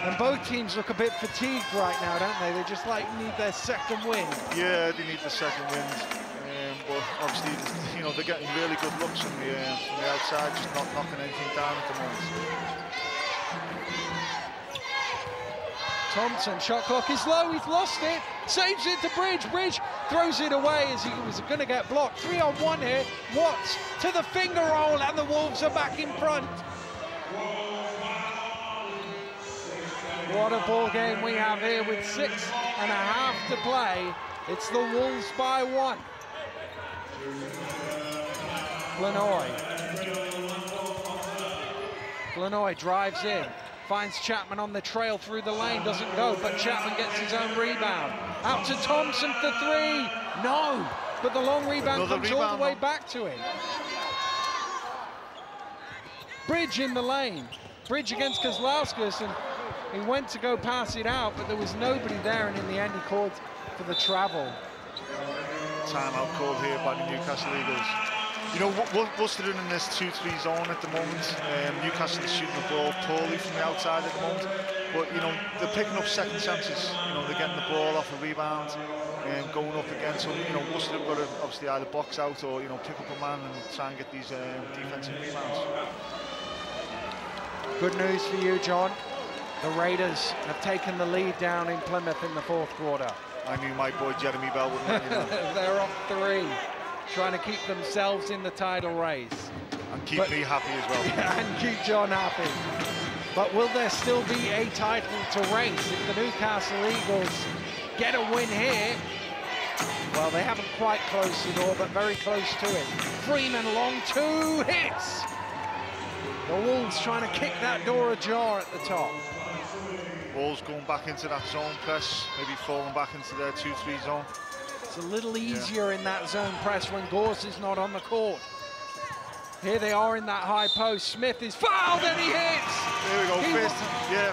And both teams look a bit fatigued right now, don't they? They just like need their second win. Yeah, they need the second win. But obviously, you know, they're getting really good looks from the outside, just not knocking anything down at the moment. Thompson, shot clock is low, he's lost it. Saves it to Bridge. Bridge throws it away as he was going to get blocked. 3-on-1 here. Watts to the finger roll, and the Wolves are back in front. What a ball game we have here with 6.5 to play. It's the Wolves by 1. Flanoy drives in, finds Chapman on the trail through the lane, doesn't go, but Chapman gets his own rebound. Out to Thompson for 3. No, but the long rebound comes all the way back to him. Bridge in the lane. Bridge against Kozlauskas, and he went to go pass it out, but there was nobody there, and in the end he called for the travel. Timeout called here by the Newcastle Eagles. You know, Worcester are in this 2-3 zone at the moment. Newcastle is shooting the ball poorly from the outside at the moment. But, you know, they're picking up second chances. You know, they're getting the ball off a rebound and going up again. So, you know, Worcester have got to obviously either box out or, you know, pick up a man and try and get these defensive rebounds. Good news for you, John. The Raiders have taken the lead down in Plymouth in the 4th quarter. I knew my boy Jeremy Bell wouldn't let you know. They're off 3, trying to keep themselves in the title race. And keep me happy as well. Yeah, and keep John happy. But will there still be a title to race if the Newcastle Eagles get a win here? Well, they haven't quite closed the door, but very close to it. Freeman long 2 hits. The Wolves trying to kick that door ajar at the top. Wolves going back into that zone press, maybe falling back into their 2-3 zone. It's a little easier in that zone press when Gorse is not on the court. Here they are in that high post. Smith is fouled and he hits. There we go.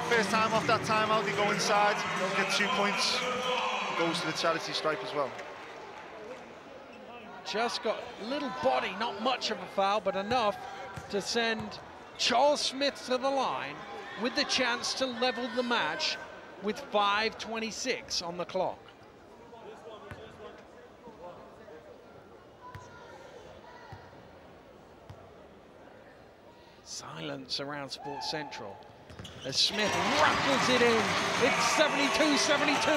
First time off that timeout, they go inside. They'll get 2 points. Goes to the charity stripe as well. Just got a little body, not much of a foul, but enough to send Charles Smith to the line with the chance to level the match with 5:26 on the clock. Silence around Sports Central as Smith rattles it in. It's 72-72.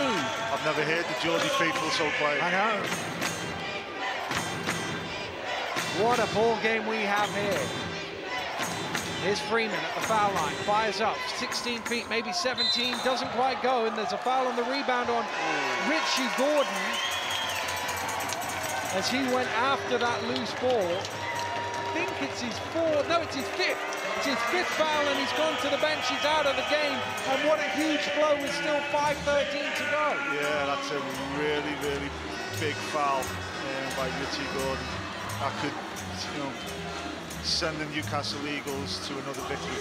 I've never heard the Geordie faithful so quiet. I know. What a ball game we have here. Here's Freeman at the foul line, fires up, 16 feet, maybe 17, doesn't quite go, and there's a foul on the rebound on Richie Gordon as he went after that loose ball. I think it's his 4th, no, it's his 5th. It's his 5th foul, and he's gone to the bench, he's out of the game, and what a huge blow with still 5:13 to go. Yeah, that's a really, really big foul by Richie Gordon. That could, you know, send the Newcastle Eagles to another victory.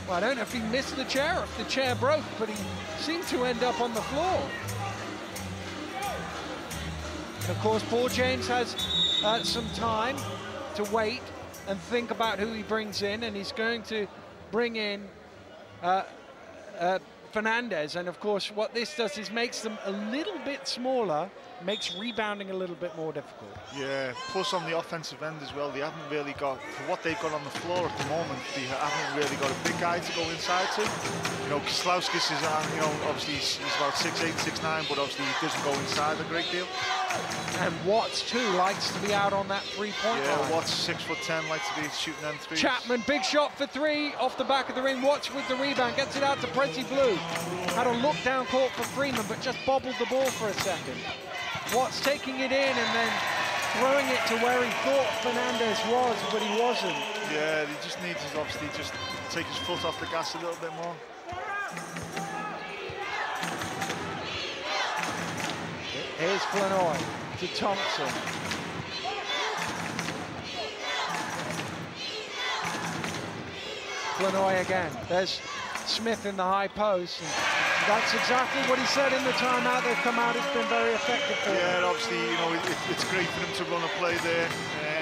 Well, I don't know if he missed the chair, if the chair broke, but he seemed to end up on the floor. And of course, Paul James has some time to wait and think about who he brings in, and he's going to bring in Fernandez. And of course, what this does is makes them a little bit smaller, makes rebounding a little bit more difficult. Yeah, plus on the offensive end as well, they haven't really got, for what they've got on the floor at the moment, they haven't really got a big guy to go inside to. You know, Kozlauskas is, you know, obviously he's about 6'8", 6'9", but obviously he doesn't go inside a great deal. And Watts too likes to be out on that 3-point line. Yeah, Watts 6'10", likes to be shooting them threes. Chapman, big shot for 3 off the back of the ring. Watts with the rebound, gets it out to Prezi Blue. Had a look down court for Freeman, but just bobbled the ball for a second. Watts taking it in and then throwing it to where he thought Fernandez was, but he wasn't. Yeah, he just needs to obviously just take his foot off the gas a little bit more. Here's Flanoy to Thompson. Flanoy again. There's Smith in the high post. And that's exactly what he said in the timeout. They've come out, it's been very effective for them. Yeah, obviously, you know, it's great for them to run a play there,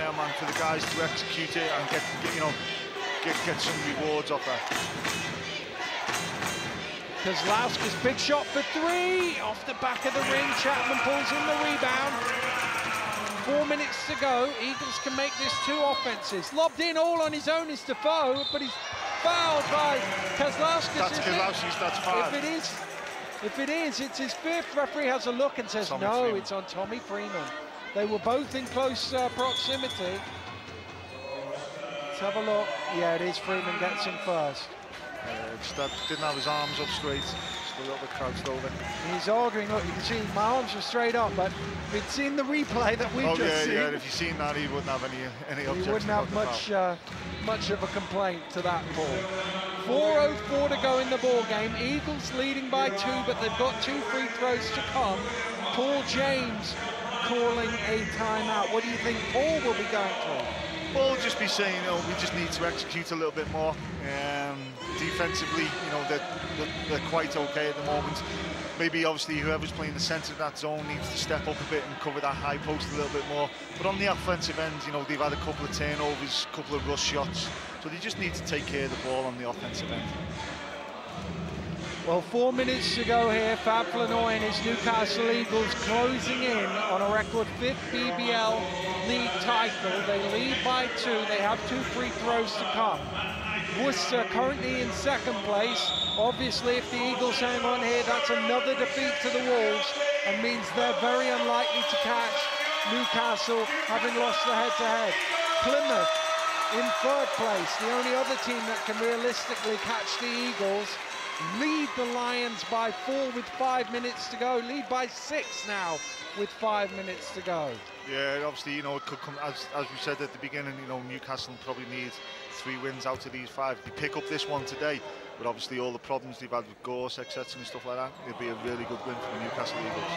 and for the guys to execute it and get some rewards off that. Kozlauskas, big shot for 3 off the back of the ring. Chapman pulls in the rebound. 4 minutes to go. Eagles can make this 2 offenses. Lobbed in all on his own is Defoe, but he's fouled by Kozlauskas. That's Kozlauskas, that's 5. If it is If it is, it's his fifth. Referee has a look and says, no, Freeman. It's on Tommy Freeman. They were both in close proximity. Let's have a look. Yeah, it is Freeman gets him first. Didn't have his arms up straight. Just a little bit crouched over. He's arguing. Look, you can see my arms are straight up, but if you'd seen the replay that we've just seen. Yeah, if you'd seen that, he wouldn't have any objection. He wouldn't have much of a complaint to that ball. 4:04 to go in the ball game. Eagles leading by 2, but they've got 2 free throws to come. Paul James calling a timeout. What do you think Paul will be going to? Paul will just be saying, we just need to execute a little bit more. Defensively, they're quite okay at the moment. Maybe obviously whoever's playing the centre of that zone needs to step up a bit and cover that high post a little bit more. But on the offensive end, they've had a couple of turnovers, a couple of rush shots. So they just need to take care of the ball on the offensive end. Well, 4 minutes to go here. Fab Flanoy and his Newcastle Eagles closing in on a record 5th BBL league title. They lead by 2. They have 2 free throws to come. Worcester currently in 2nd place. Obviously, if the Eagles hang on here, that's another defeat to the Wolves and means they're very unlikely to catch Newcastle, having lost the head-to-head. Plymouth in 3rd place, the only other team that can realistically catch the Eagles. Lead the Lions by 4 with 5 minutes to go. Lead by 6 now with 5 minutes to go. Yeah, obviously, it could come, as we said at the beginning, Newcastle probably need 3 wins out of these 5. They pick up this one today, but obviously all the problems they've had with Gorse, etc. and stuff like that, it'll be a really good win for the Newcastle Eagles.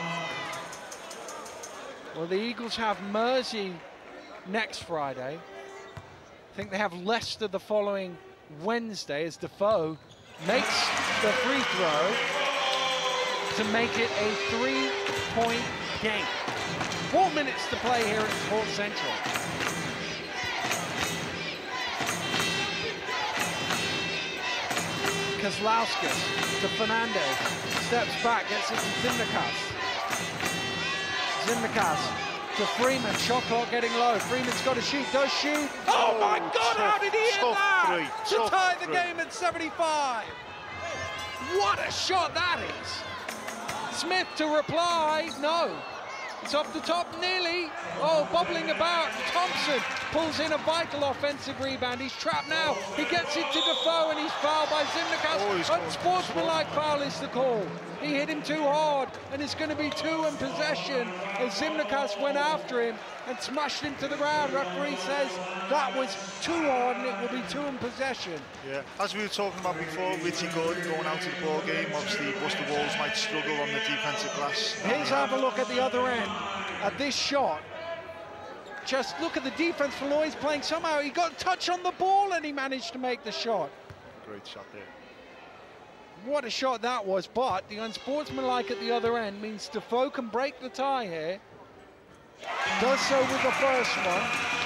Well, the Eagles have Mersey next Friday. I think they have Leicester the following Wednesday as Defoe makes the free throw to make it a 3-point game. 4 minutes to play here at Sports Central. Kozlauskas to Fernandez, steps back, gets it to Zimnikas. Zimnikas to Freeman, shot clock getting low. Freeman's got to shoot, does shoot. Oh my God, how did he hit that? To tie the game at 75. What a shot that is. Smith to reply, no. It's off the top, nearly. Oh, bubbling about. Thompson pulls in a vital offensive rebound. He's trapped now. He gets it to Defoe and he's fouled by Zimnikas. Unsportsmanlike foul is the call. He hit him too hard and it's going to be 2 in possession as Zimnikas went after him and smashed him to the ground. Referee says that was too hard and it will be 2 in possession. Yeah, as we were talking about before, Richie Gordon going out of the ball game. Obviously, Worcester Wolves might struggle on the defensive glass. Here's have a look at the other end at this shot. Just look at the defense. Floyd's playing somehow. He got a touch on the ball and he managed to make the shot. Great shot there. What a shot that was, but the unsportsmanlike at the other end means Defoe can break the tie here. Does so with the first one.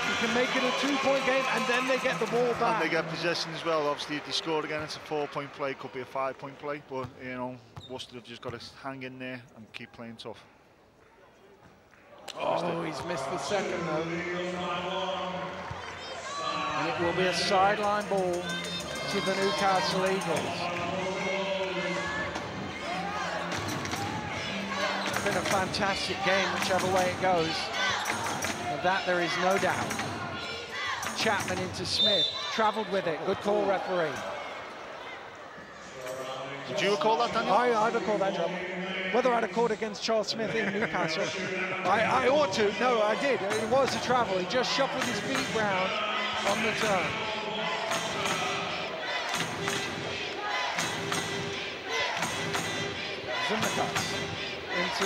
He can make it a 2-point game, and then they get the ball back. And they get possession as well. Obviously, if they score again, it's a 4-point play. Could be a 5-point play, but Worcester have just got to hang in there and keep playing tough. Oh, he's missed the second though. And it will be a sideline ball to the Newcastle Eagles. It's been a fantastic game, whichever way it goes. Of that there is no doubt. Chapman into Smith, travelled with it. Good call, referee. Did you call that, Daniel? I'd have called that trouble. Whether I'd have called against Charles Smith in Newcastle, I ought to. No, I did. It was a travel. He just shuffled his feet round on the turn. Zimnikas into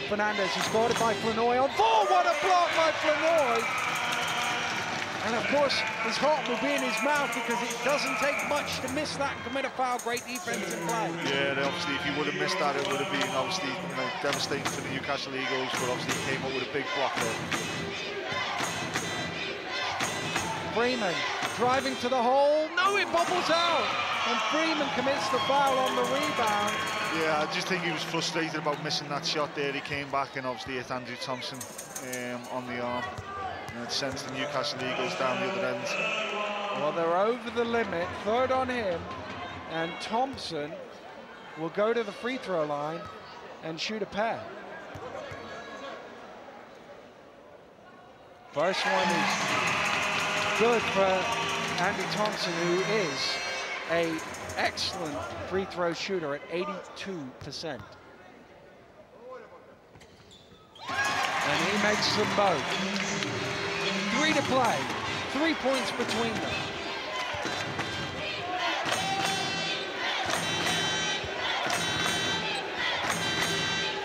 Fernandez, who's guarded by Flanoy on 4. What a block by Flanoy! And of course, his heart will be in his mouth because it doesn't take much to miss that and commit a foul. Great defensive play. Yeah, obviously, if he would have missed that, it would have been obviously devastating for the Newcastle Eagles. But obviously, he came up with a big block there. Freeman driving to the hole. No, it bubbles out, and Freeman commits the foul on the rebound. Yeah, I just think he was frustrated about missing that shot there. He came back and obviously hit Andrew Thompson on the arm. And it sends the Newcastle Eagles down the other end. Well, they're over the limit. 3rd on him. And Thompson will go to the free throw line and shoot a pair. First one is good for Andy Thompson, who is an excellent free throw shooter at 82%. And he makes them both. 3 to play, 3 points between them.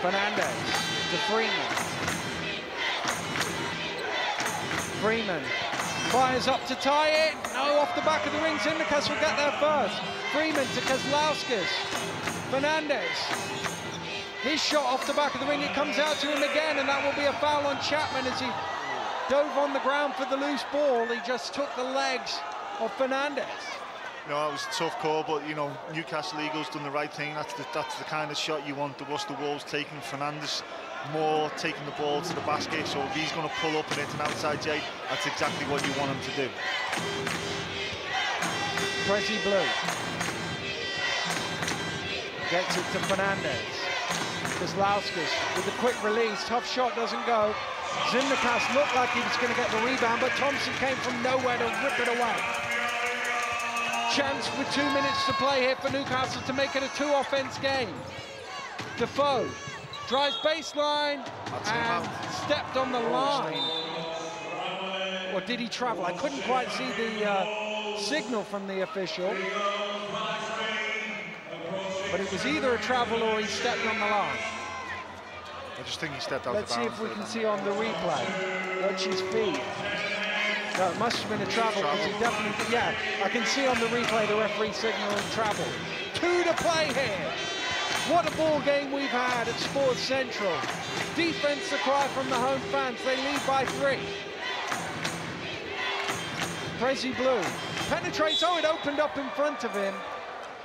Fernandez to Freeman. Freeman fires up to tie it. No, off the back of the ring. Newcastle will get there first. Freeman to Kozlauskas. Fernandez. His shot off the back of the ring. It comes out to him again, and that will be a foul on Chapman as he dove on the ground for the loose ball. He just took the legs of Fernandez. You know, that was a tough call, but, you know, Newcastle Eagles done the right thing. That's the kind of shot you want the Worcester Wolves taking. Fernandez more taking the ball to the basket, so if he's going to pull up and hit an outside J, that's exactly what you want him to do. Prezi Blue gets it to Fernandez. Kozlauskas with a quick release. Tough shot, doesn't go. Zimnikas looked like he was going to get the rebound, but Thompson came from nowhere to rip it away. Chance with 2 minutes to play here for Newcastle to make it a 2-offense game. Defoe drives baseline and stepped on the line. Or did he travel? I couldn't quite see the signal from the official. But it was either a travel or he stepped on the line. I just think he stepped out Let's of see bounds. if we can see on the replay. Watch his feet. No, it must have been a travel because he definitely, yeah, I can see on the replay the referee signaling travel. 2 to play here. What a ball game we've had at Sports Central. Defense to cry from the home fans. They lead by 3. Prezi Blue penetrates. Oh, it opened up in front of him.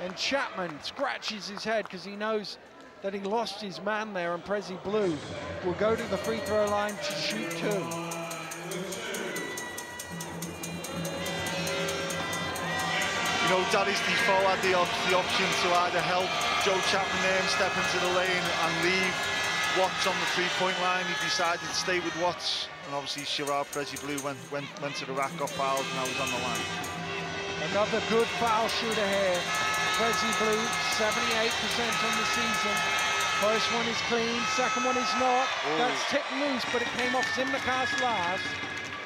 And Chapman scratches his head because he knows that he lost his man there, and Prezi Blue will go to the free throw line to shoot 2. You know, Daddy's Defoe had the option to either help Joe Chapman there and step into the lane and leave Watts on the three-point line. He decided to stay with Watts, and obviously Sherrard Prezi Blue went to the rack, got fouled, and now he's on the line. Another good foul shooter here. Prezi Blue, 78% on the season. First one is clean, second one is not. That's tipped loose, but it came off Zimnikas last.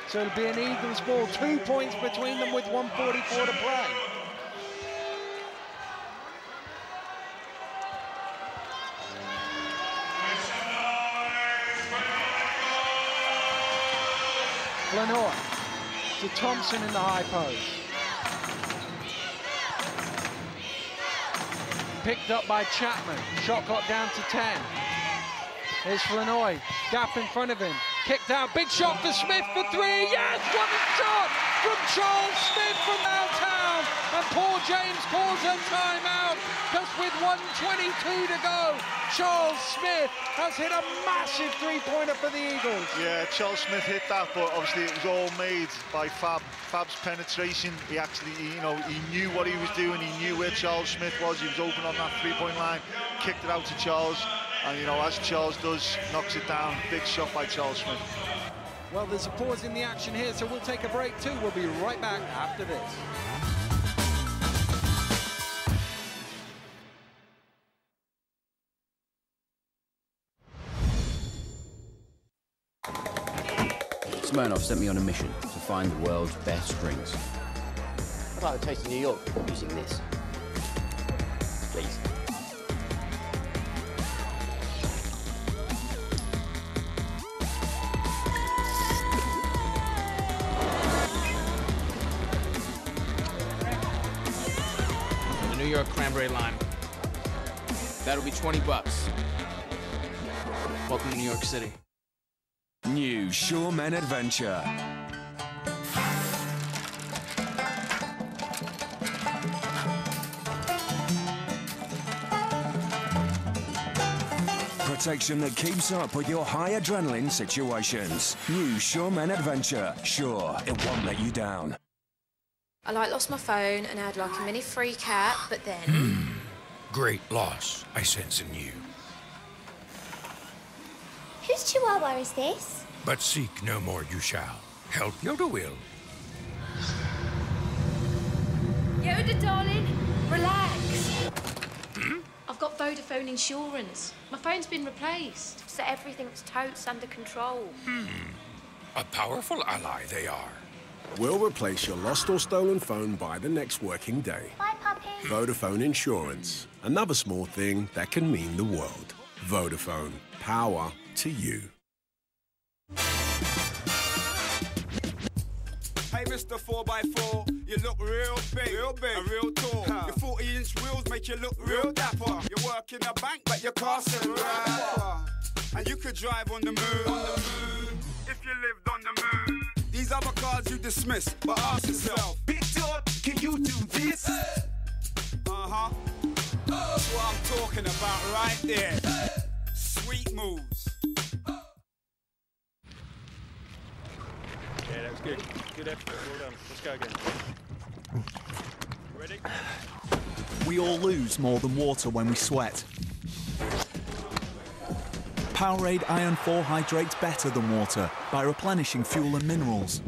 So it'll be an Eagles ball. 2 points between them with 1:44 to play. Lenoir to Thompson in the high post. Picked up by Chapman. Shot got down to 10. Here's Flanoy. Gap in front of him. Kicked out. Big shot for Smith for 3. Yes! What a shot from Charles Smith from downtown. And Paul James calls a timeout just with 1:22 to go. Charles Smith has hit a massive three-pointer for the Eagles. Yeah, Charles Smith hit that, but obviously it was all made by Fab. Fab's penetration. He actually, you know, he knew what he was doing. He knew where Charles Smith was. He was open on that three-point line. Kicked it out to Charles. And, you know, as Charles does, knocks it down. Big shot by Charles Smith. Well, there's a pause in the action here, so we'll take a break too. We'll be right back after this. Smirnoff sent me on a mission to find the world's best drinks. I'd like a taste of New York using this. Please. The New York Cranberry Lime. That'll be $20. Welcome to New York City. New Shoremen Adventure. Protection that keeps up with your high adrenaline situations. New Shoremen Adventure. Sure, it won't let you down. I lost my phone and I had like a mini freak out, but then Great loss, I sense in you. Whose chihuahua is this? But seek no more you shall. Help Yoda will. Yoda, darling, relax. I've got Vodafone insurance. My phone's been replaced. So everything's totes under control. A powerful ally they are. We'll replace your lost or stolen phone by the next working day. Bye, puppy. Vodafone Insurance. Another small thing that can mean the world. Vodafone. Power to you. Hey, Mr. 4x4, you look real big and real tall. Your 40-inch wheels make you look real dapper. You work in a bank, but your car's a rapper. And you could drive on the moon, if you lived on the moon. These other cars you dismiss, but ask yourself, Big Dog, can you do this? Uh-huh. That's what I'm talking about right there. Sweet moves. Yeah, that was good. Good effort. Well done. Let's go again. Ready? We all lose more than water when we sweat. Powerade Iron 4 hydrates better than water by replenishing fuel and minerals.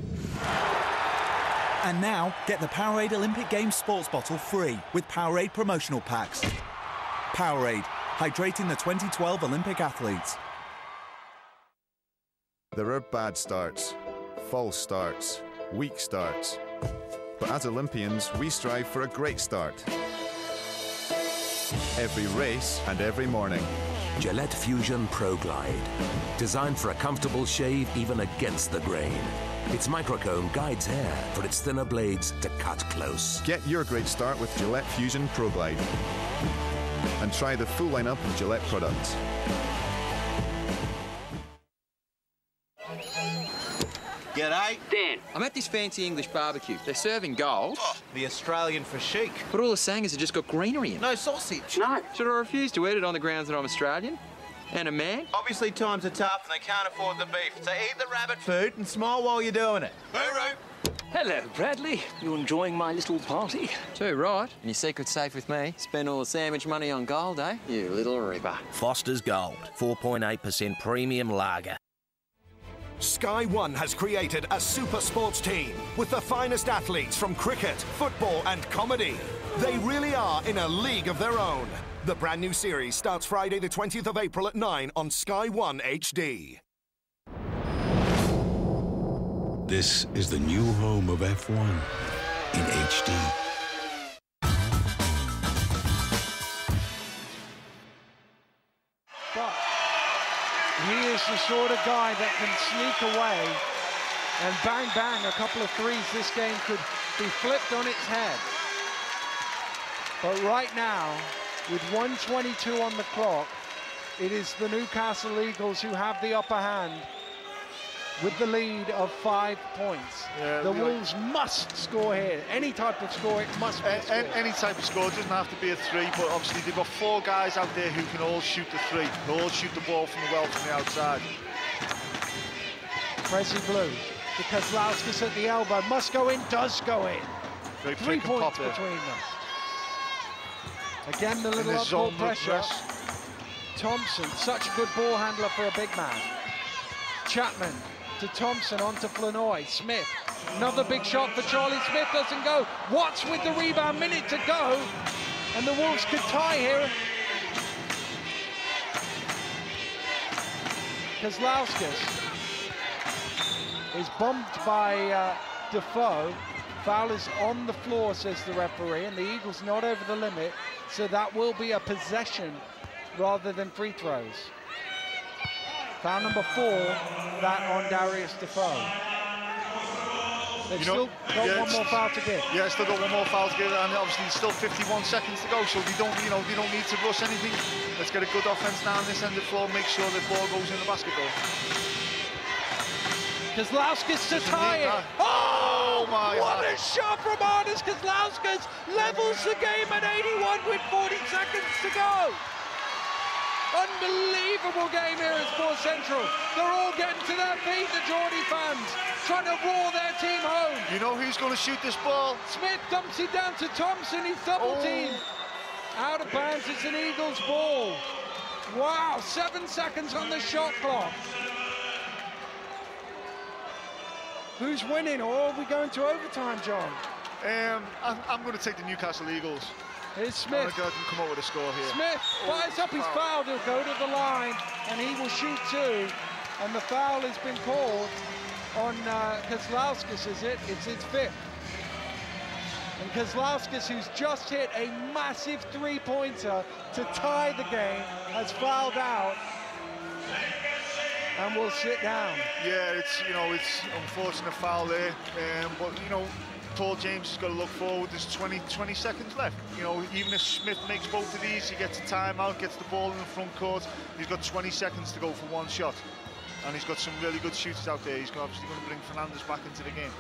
And now, get the Powerade Olympic Games sports bottle free with Powerade promotional packs. Powerade, hydrating the 2012 Olympic athletes. There are bad starts, false starts, weak starts. But as Olympians, we strive for a great start. Every race and every morning. Gillette Fusion Pro Glide. Designed for a comfortable shave even against the grain. Its microcomb guides hair for its thinner blades to cut close. Get your great start with Gillette Fusion Pro Glide. And try the full lineup of Gillette products. G'day. Dan. I'm at this fancy English barbecue. They're serving gold. Oh, the Australian for chic. But all the sangers have just got greenery in. No sausage. No. Should I refuse to eat it on the grounds that I'm Australian? And a man? Obviously times are tough and they can't afford the beef. So eat the rabbit food and smile while you're doing it. Hooroo. Hello, Bradley. You enjoying my little party? Too right. And your secret's safe with me. Spend all the sandwich money on gold, eh? You little ripper. Foster's Gold, 4.8% premium lager. Sky One has created a super sports team with the finest athletes from cricket, football and comedy. They really are in a league of their own. The brand new series starts Friday the 20th of April at 9 on Sky One HD. This is the new home of F1 in HD. But he is the sort of guy that can sneak away and bang, bang, a couple of threes. This game could be flipped on its head. But right now, with 1:22 on the clock, it is the Newcastle Eagles who have the upper hand with the lead of 5 points. Yeah, the Wolves must score here. Any type of score, it must be a score. Any type of score, it doesn't have to be a three, but obviously they've got 4 guys out there who can all shoot the three. They all shoot the ball from the outside. Prezi Blue, because Lauskas at the elbow, must go in, does go in. 3 points between them. Again, the little up-court pressure. Thompson, such a good ball handler for a big man. Chapman to Thompson, onto Flanoy. Smith, another big shot for Charlie Smith, doesn't go. Watts with the rebound, minute to go. And the Wolves could tie here. Kozlauskas is bumped by Defoe. Foul is on the floor, says the referee, and the Eagles not over the limit, so that will be a possession rather than free throws. Foul number 4, that on Darius Defoe. They've still got one more foul to give. Yeah, still got one more foul to give, and obviously still 51 seconds to go, so they don't need to rush anything. Let's get a good offense down this end of the floor, make sure the ball goes in the basketball. Kozlauskas to tie it. Oh my! What a shot from Artis Kozlauskas! Levels the game at 81 with 40 seconds to go. Unbelievable game here at Sports Central. They're all getting to their feet, the Geordie fans, trying to roar their team home. You know who's going to shoot this ball? Smith dumps it down to Thompson, he's double teamed. Out of bounds, it's an Eagles ball. Wow, 7 seconds on the shot clock. Who's winning, or are we going to overtime, John? I'm going to take the Newcastle Eagles. Here's Smith. I can come up with a score here. Smith fires up his foul. He'll go to the line, and he will shoot 2. And the foul has been called on Kozlauskas, is it? It's his 5th. And Kozlauskas, who's just hit a massive 3-pointer to tie the game, has fouled out and will sit down. Yeah, it's unfortunate foul there, but Paul James has got to look forward. There's 20 seconds left. Even if Smith makes both of these, he gets a timeout, gets the ball in the front court. He's got 20 seconds to go for one shot, and he's got some really good shooters out there. He's obviously going to bring Fernandez back into the game.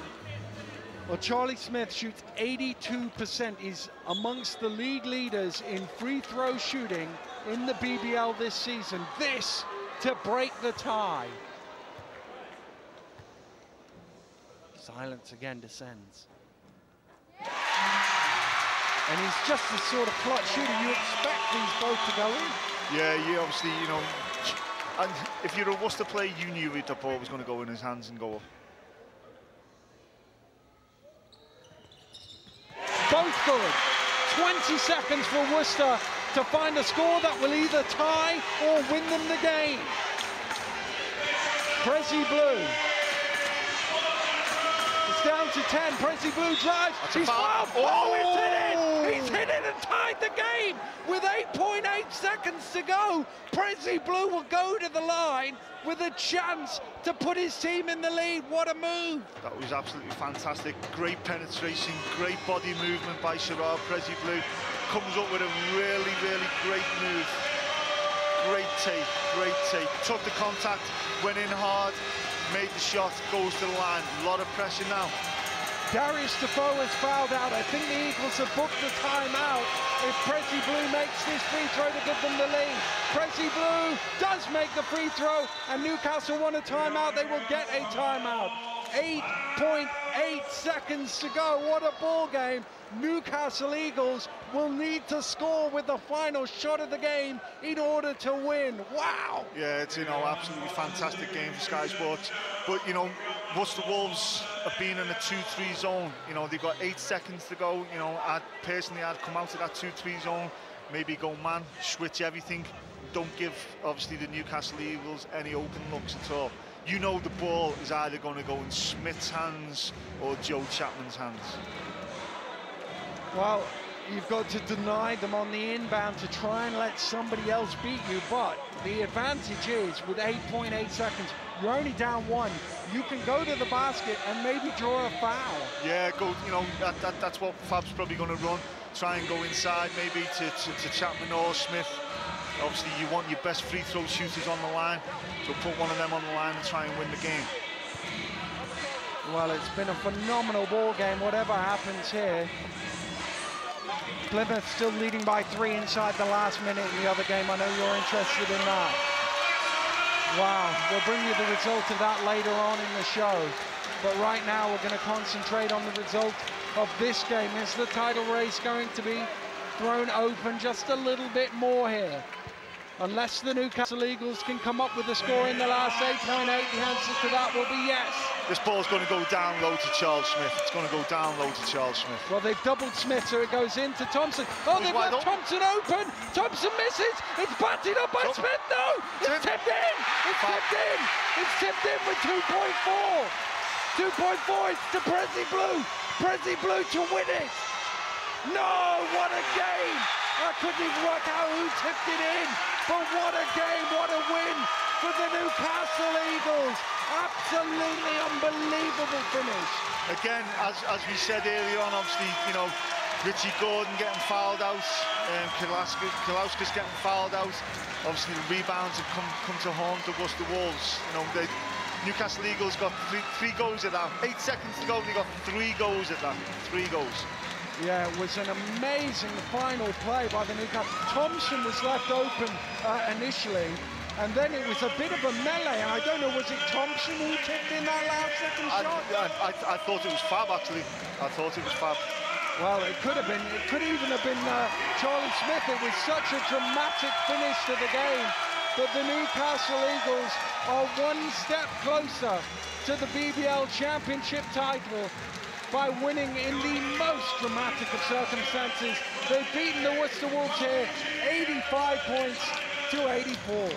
Well, Charlie Smith shoots 82%. He's amongst the league leaders in free throw shooting in the BBL this season. This to break the tie. Silence again descends. And he's just the sort of clutch shooter you expect these both to go in. Yeah, you obviously, and if you're a Worcester player, you knew the ball was going to go in his hands and go up. Both good. 20 seconds for Worcester to find a score that will either tie or win them the game. Prezi Blue. It's down to 10. Prezi Blue drives. He's fouled. Oh, he's hit it! He's hit it and tied the game with 8.8 seconds to go. Prezi Blue will go to the line with a chance to put his team in the lead. What a move. That was absolutely fantastic. Great penetration, great body movement by Sherrod. Prezi Blue comes up with a really, really great move. Great take, great take. Took the contact, went in hard, made the shot, goes to the line. A lot of pressure now. Darius Defoe has fouled out. I think the Eagles have booked the timeout if Prezi Blue makes this free throw to give them the lead. Prezi Blue does make the free throw, and Newcastle want a timeout. They will get a timeout. 8.8 seconds to go. What a ball game. Newcastle Eagles will need to score with the final shot of the game in order to win. Wow. Yeah, it's absolutely fantastic game for Sky Sports. But Worcester Wolves have been in a 2-3 zone. They've got 8 seconds to go. I'd come out of that 2-3 zone, maybe go man, switch everything. Don't give obviously the Newcastle Eagles any open looks at all. The ball is either going to go in Smith's hands or Joe Chapman's hands. Well, you've got to deny them on the inbound to try and let somebody else beat you, but the advantage is with 8.8 seconds, you're only down 1. You can go to the basket and maybe draw a foul. Yeah, that's what Fab's probably going to run. Try and go inside maybe to Chapman or Smith. Obviously, you want your best free throw shooters on the line, so put one of them on the line and try and win the game. Well, it's been a phenomenal ball game, whatever happens here. Plymouth still leading by 3 inside the last minute in the other game. I know you're interested in that. Wow, we'll bring you the result of that later on in the show. But right now, we're going to concentrate on the result of this game. Is the title race going to be thrown open just a little bit more here? Unless the Newcastle Eagles can come up with a score in the last 8.8, the answer to that will be yes. This ball's going to go down low to Charles Smith. It's going to go down low to Charles Smith. Well, they've doubled Smith, so it goes into Thompson. Oh, they've left Thompson open. Thompson misses. It's batted up by Smith. No, it's tipped in. It's tipped in. It's tipped in with 2.4. 2.4. It's to Prezi Blue. Prezi Blue to win it. No, what a game. I couldn't even work out who tipped it in, but what a game, what a win for the Newcastle Eagles. Absolutely unbelievable finish. Again, as we said earlier on, obviously, Richie Gordon getting fouled out, Kozlauskas getting fouled out. Obviously, the rebounds have come to haunt the Worcester Wolves. The Newcastle Eagles got three goals at that. 8 seconds to go, they got 3 goals at that. 3 goals. Yeah, it was an amazing final play by the Newcastle. Thompson was left open initially, and then it was a bit of a melee. I don't know, was it Thompson who tipped in that last second shot? I thought it was Fab, actually. I thought it was Fab. Well, it could even have been Charlie Smith. It was such a dramatic finish to the game that the Newcastle Eagles are one step closer to the BBL Championship title by winning in the most dramatic of circumstances. They've beaten the Worcester Wolves here 85 points to 84.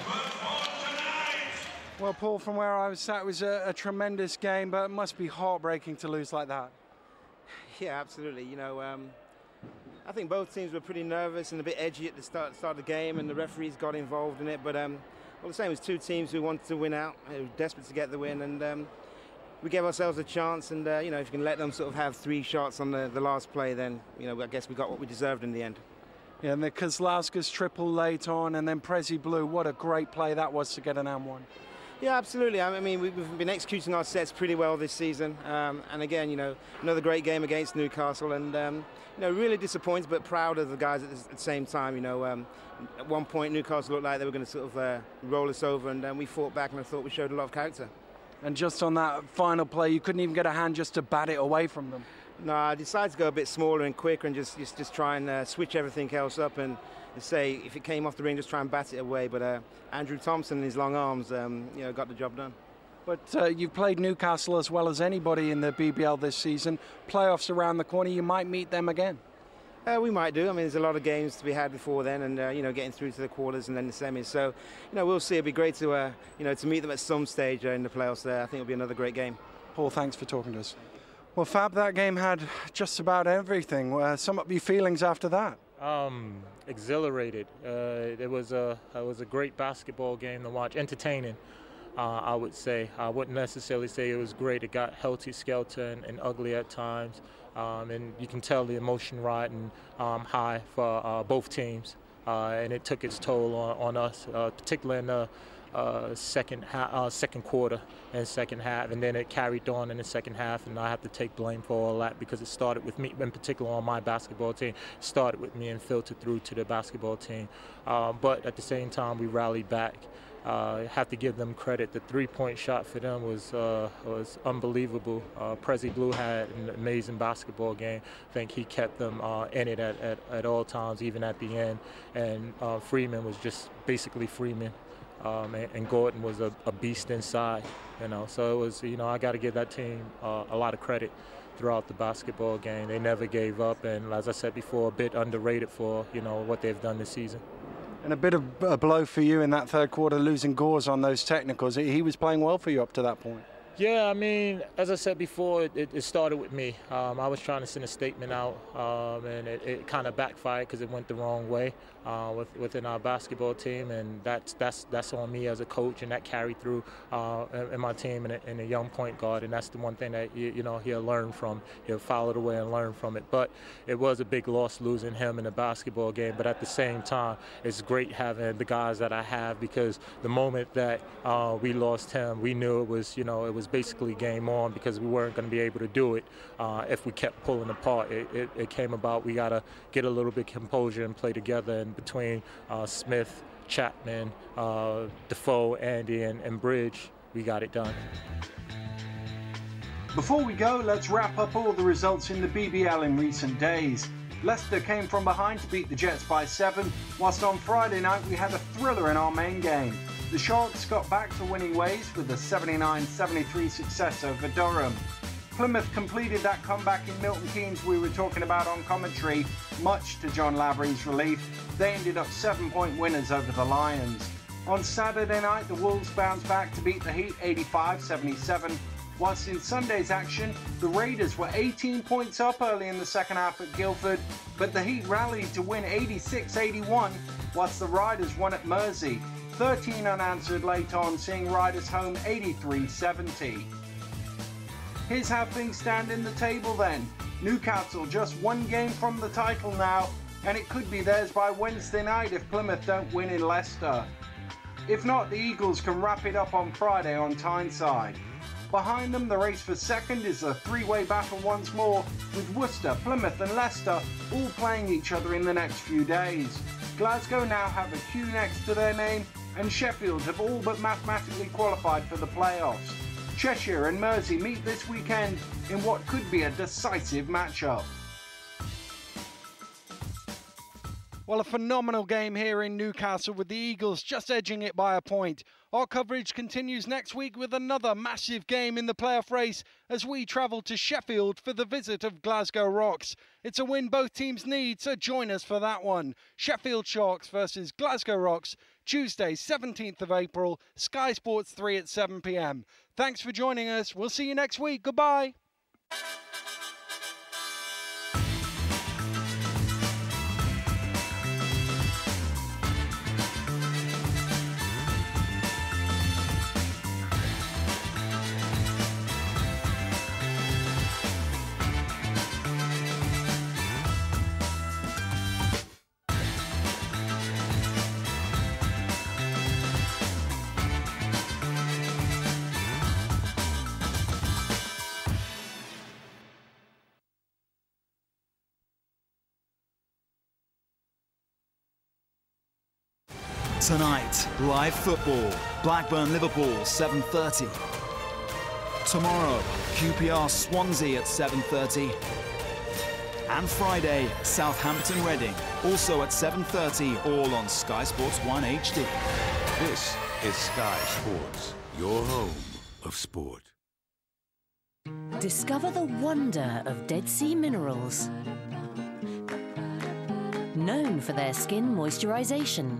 Well, Paul, from where I was sat, it was a tremendous game, but it must be heartbreaking to lose like that. Yeah, absolutely. You know, I think both teams were pretty nervous and a bit edgy at the start of the game, and the referees got involved in it. But all the same, it was two teams who wanted to win out, who were desperate to get the win, and we gave ourselves a chance. And you know, if you can let them sort of have 3 shots on the last play, then you know, I guess we got what we deserved in the end. Yeah, and the Kozlowski's triple late on, and then Prezi blew. What a great play that was to get an and one. Yeah, absolutely. I mean, we've been executing our sets pretty well this season. And again, you know, another great game against Newcastle. And, you know, really disappointed but proud of the guys at the same time. You know, at one point, Newcastle looked like they were going to sort of roll us over. And we fought back, and I thought we showed a lot of character. And just on that final play, you couldn't even get a hand just to bat it away from them. No, I decided to go a bit smaller and quicker and just try and switch everything else up and say if it came off the ring, just try and bat it away. But Andrew Thompson and his long arms, you know, got the job done. But you've played Newcastle as well as anybody in the BBL this season. Playoffs around the corner, you might meet them again. We might do. I mean, there's a lot of games to be had before then, and you know, getting through to the quarters and then the semis. So, you know, we'll see. It'd be great to you know, to meet them at some stage in the playoffs. There, I think it'll be another great game. Paul, thanks for talking to us. Well, Fab, that game had just about everything. Sum up your feelings after that. Exhilarated. It was a great basketball game to watch. Entertaining, I would say. I wouldn't necessarily say it was great. It got helter-skelter and ugly at times. And you can tell the emotion riding high for both teams. And it took its toll on us, particularly in the second quarter and second half, and then it carried on in the second half, and I have to take blame for all that because it started with me, in particular on my basketball team. It started with me and filtered through to the basketball team. But at the same time, we rallied back. Have to give them credit. The three-point shot for them was unbelievable. Prezi Blue had an amazing basketball game. I think he kept them in it at all times, even at the end. And Freeman was just basically Freeman. And Gordon was a beast inside, you know. So it was, you know, I got to give that team a lot of credit throughout the basketball game. They never gave up, and as I said before, a bit underrated for, you know, what they've done this season. And a bit of a blow for you in that third quarter, losing Gores on those technicals. He was playing well for you up to that point. Yeah, I mean, as I said before, it started with me. I was trying to send a statement out, and it kind of backfired because it went the wrong way within our basketball team, and that's on me as a coach, and that carried through in my team and a young point guard, and that's the one thing that you know he'll learn from. He'll follow the way and learn from it. But it was a big loss losing him in the basketball game. But at the same time, it's great having the guys that I have, because the moment that we lost him, we knew it was, you know, it was basically game on, because we weren't going to be able to do it if we kept pulling apart. It came about we got to get a little bit composure and play together, and between Smith, Chapman, Defoe, Andy, and Bridge, we got it done. Before we go, let's wrap up all the results in the BBL in recent days. Leicester came from behind to beat the Jets by 7, whilst on Friday night we had a thriller in our main game. The Sharks got back to winning ways with a 79-73 success over Durham. Plymouth completed that comeback in Milton Keynes we were talking about on commentary, much to John Lavery's relief. They ended up 7-point winners over the Lions. On Saturday night, the Wolves bounced back to beat the Heat 85-77, whilst in Sunday's action, the Raiders were 18 points up early in the second half at Guildford, but the Heat rallied to win 86-81, whilst the Riders won at Mersey. 13 unanswered late on, seeing Riders home 83-70. Here's how things stand in the table then. Newcastle just one game from the title now, and it could be theirs by Wednesday night if Plymouth don't win in Leicester. If not, the Eagles can wrap it up on Friday on Tyneside. Behind them, the race for second is a three-way battle once more, with Worcester, Plymouth and Leicester all playing each other in the next few days. Glasgow now have a Q next to their name, and Sheffield have all but mathematically qualified for the playoffs. Cheshire and Mersey meet this weekend in what could be a decisive matchup. Well, a phenomenal game here in Newcastle with the Eagles just edging it by a point. Our coverage continues next week with another massive game in the playoff race as we travel to Sheffield for the visit of Glasgow Rocks. It's a win both teams need, so join us for that one. Sheffield Sharks versus Glasgow Rocks, Tuesday, 17th of April, Sky Sports 3 at 7 p.m. Thanks for joining us. We'll see you next week. Goodbye. Tonight, live football. Blackburn-Liverpool, 7:30. Tomorrow, QPR Swansea at 7:30. And Friday, Southampton-Reading, also at 7:30, all on Sky Sports 1 HD. This is Sky Sports, your home of sport. Discover the wonder of Dead Sea minerals. Known for their skin moisturization,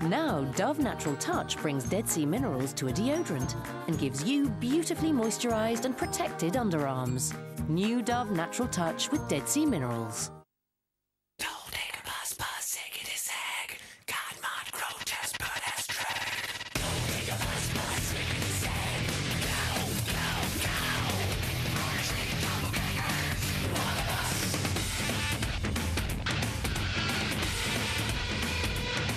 now Dove Natural Touch brings Dead Sea minerals to a deodorant and gives you beautifully moisturized and protected underarms. New Dove Natural Touch with Dead Sea minerals.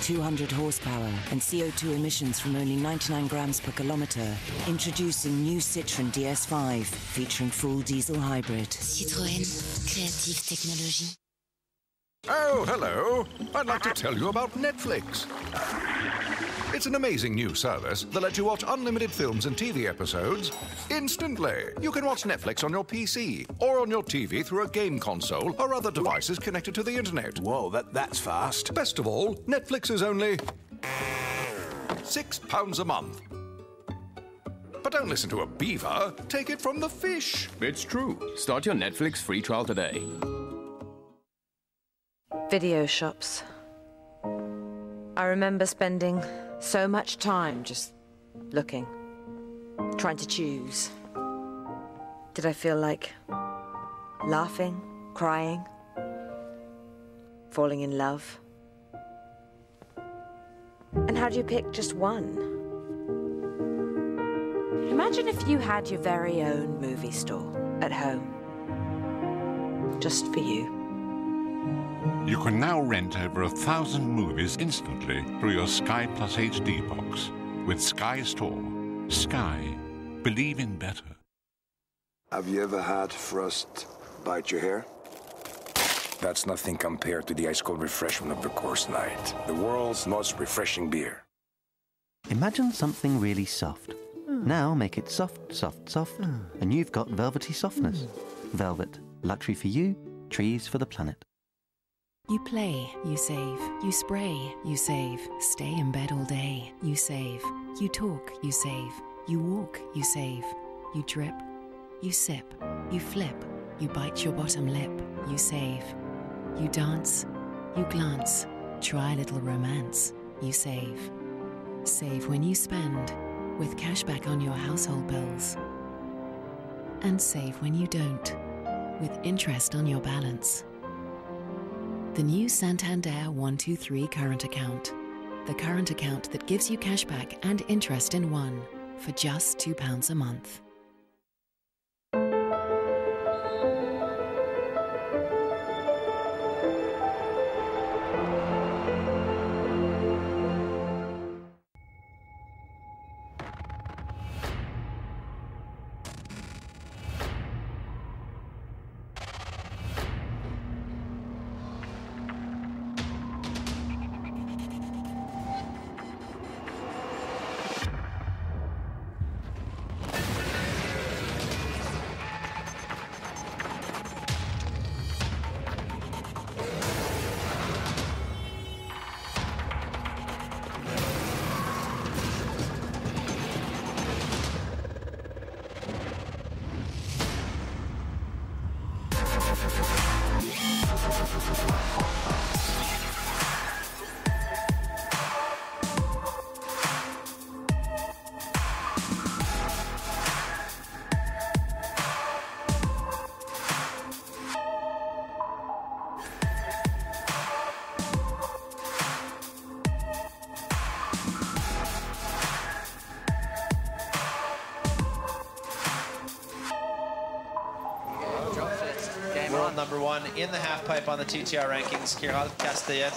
.200 horsepower and CO2 emissions from only 99 grams per kilometre. Introducing new Citroën DS5, featuring full diesel hybrid. Citroën, creative technology. Oh, hello. I'd like to tell you about Netflix. It's an amazing new service that lets you watch unlimited films and TV episodes instantly. You can watch Netflix on your PC or on your TV through a game console or other devices connected to the internet. Whoa, that's fast. Best of all, Netflix is only £6 a month. But don't listen to a beaver. Take it from the fish. It's true. Start your Netflix free trial today. Video shops. I remember spending so much time just looking, trying to choose. Did I feel like laughing, crying, falling in love? And how do you pick just one? Imagine if you had your very own movie store at home, just for you. You can now rent over 1,000 movies instantly through your Sky Plus HD box. With Sky Store, Sky, believe in better. Have you ever had frost bite your hair? That's nothing compared to the ice-cold refreshment of the Coors Light, the world's most refreshing beer. Imagine something really soft. Now make it soft, soft, soft, and you've got velvety softness. Velvet, luxury for you, trees for the planet. You play, you save. You spray, you save. Stay in bed all day, you save. You talk, you save. You walk, you save. You drip, you sip. You flip, you bite your bottom lip, you save. You dance, you glance. Try a little romance, you save. Save when you spend, with cashback on your household bills. And save when you don't, with interest on your balance. The new Santander 123 current account. The current account that gives you cashback and interest in one for just £2 a month. 1 in the half pipe on the TTR rankings, Kiral Castellet.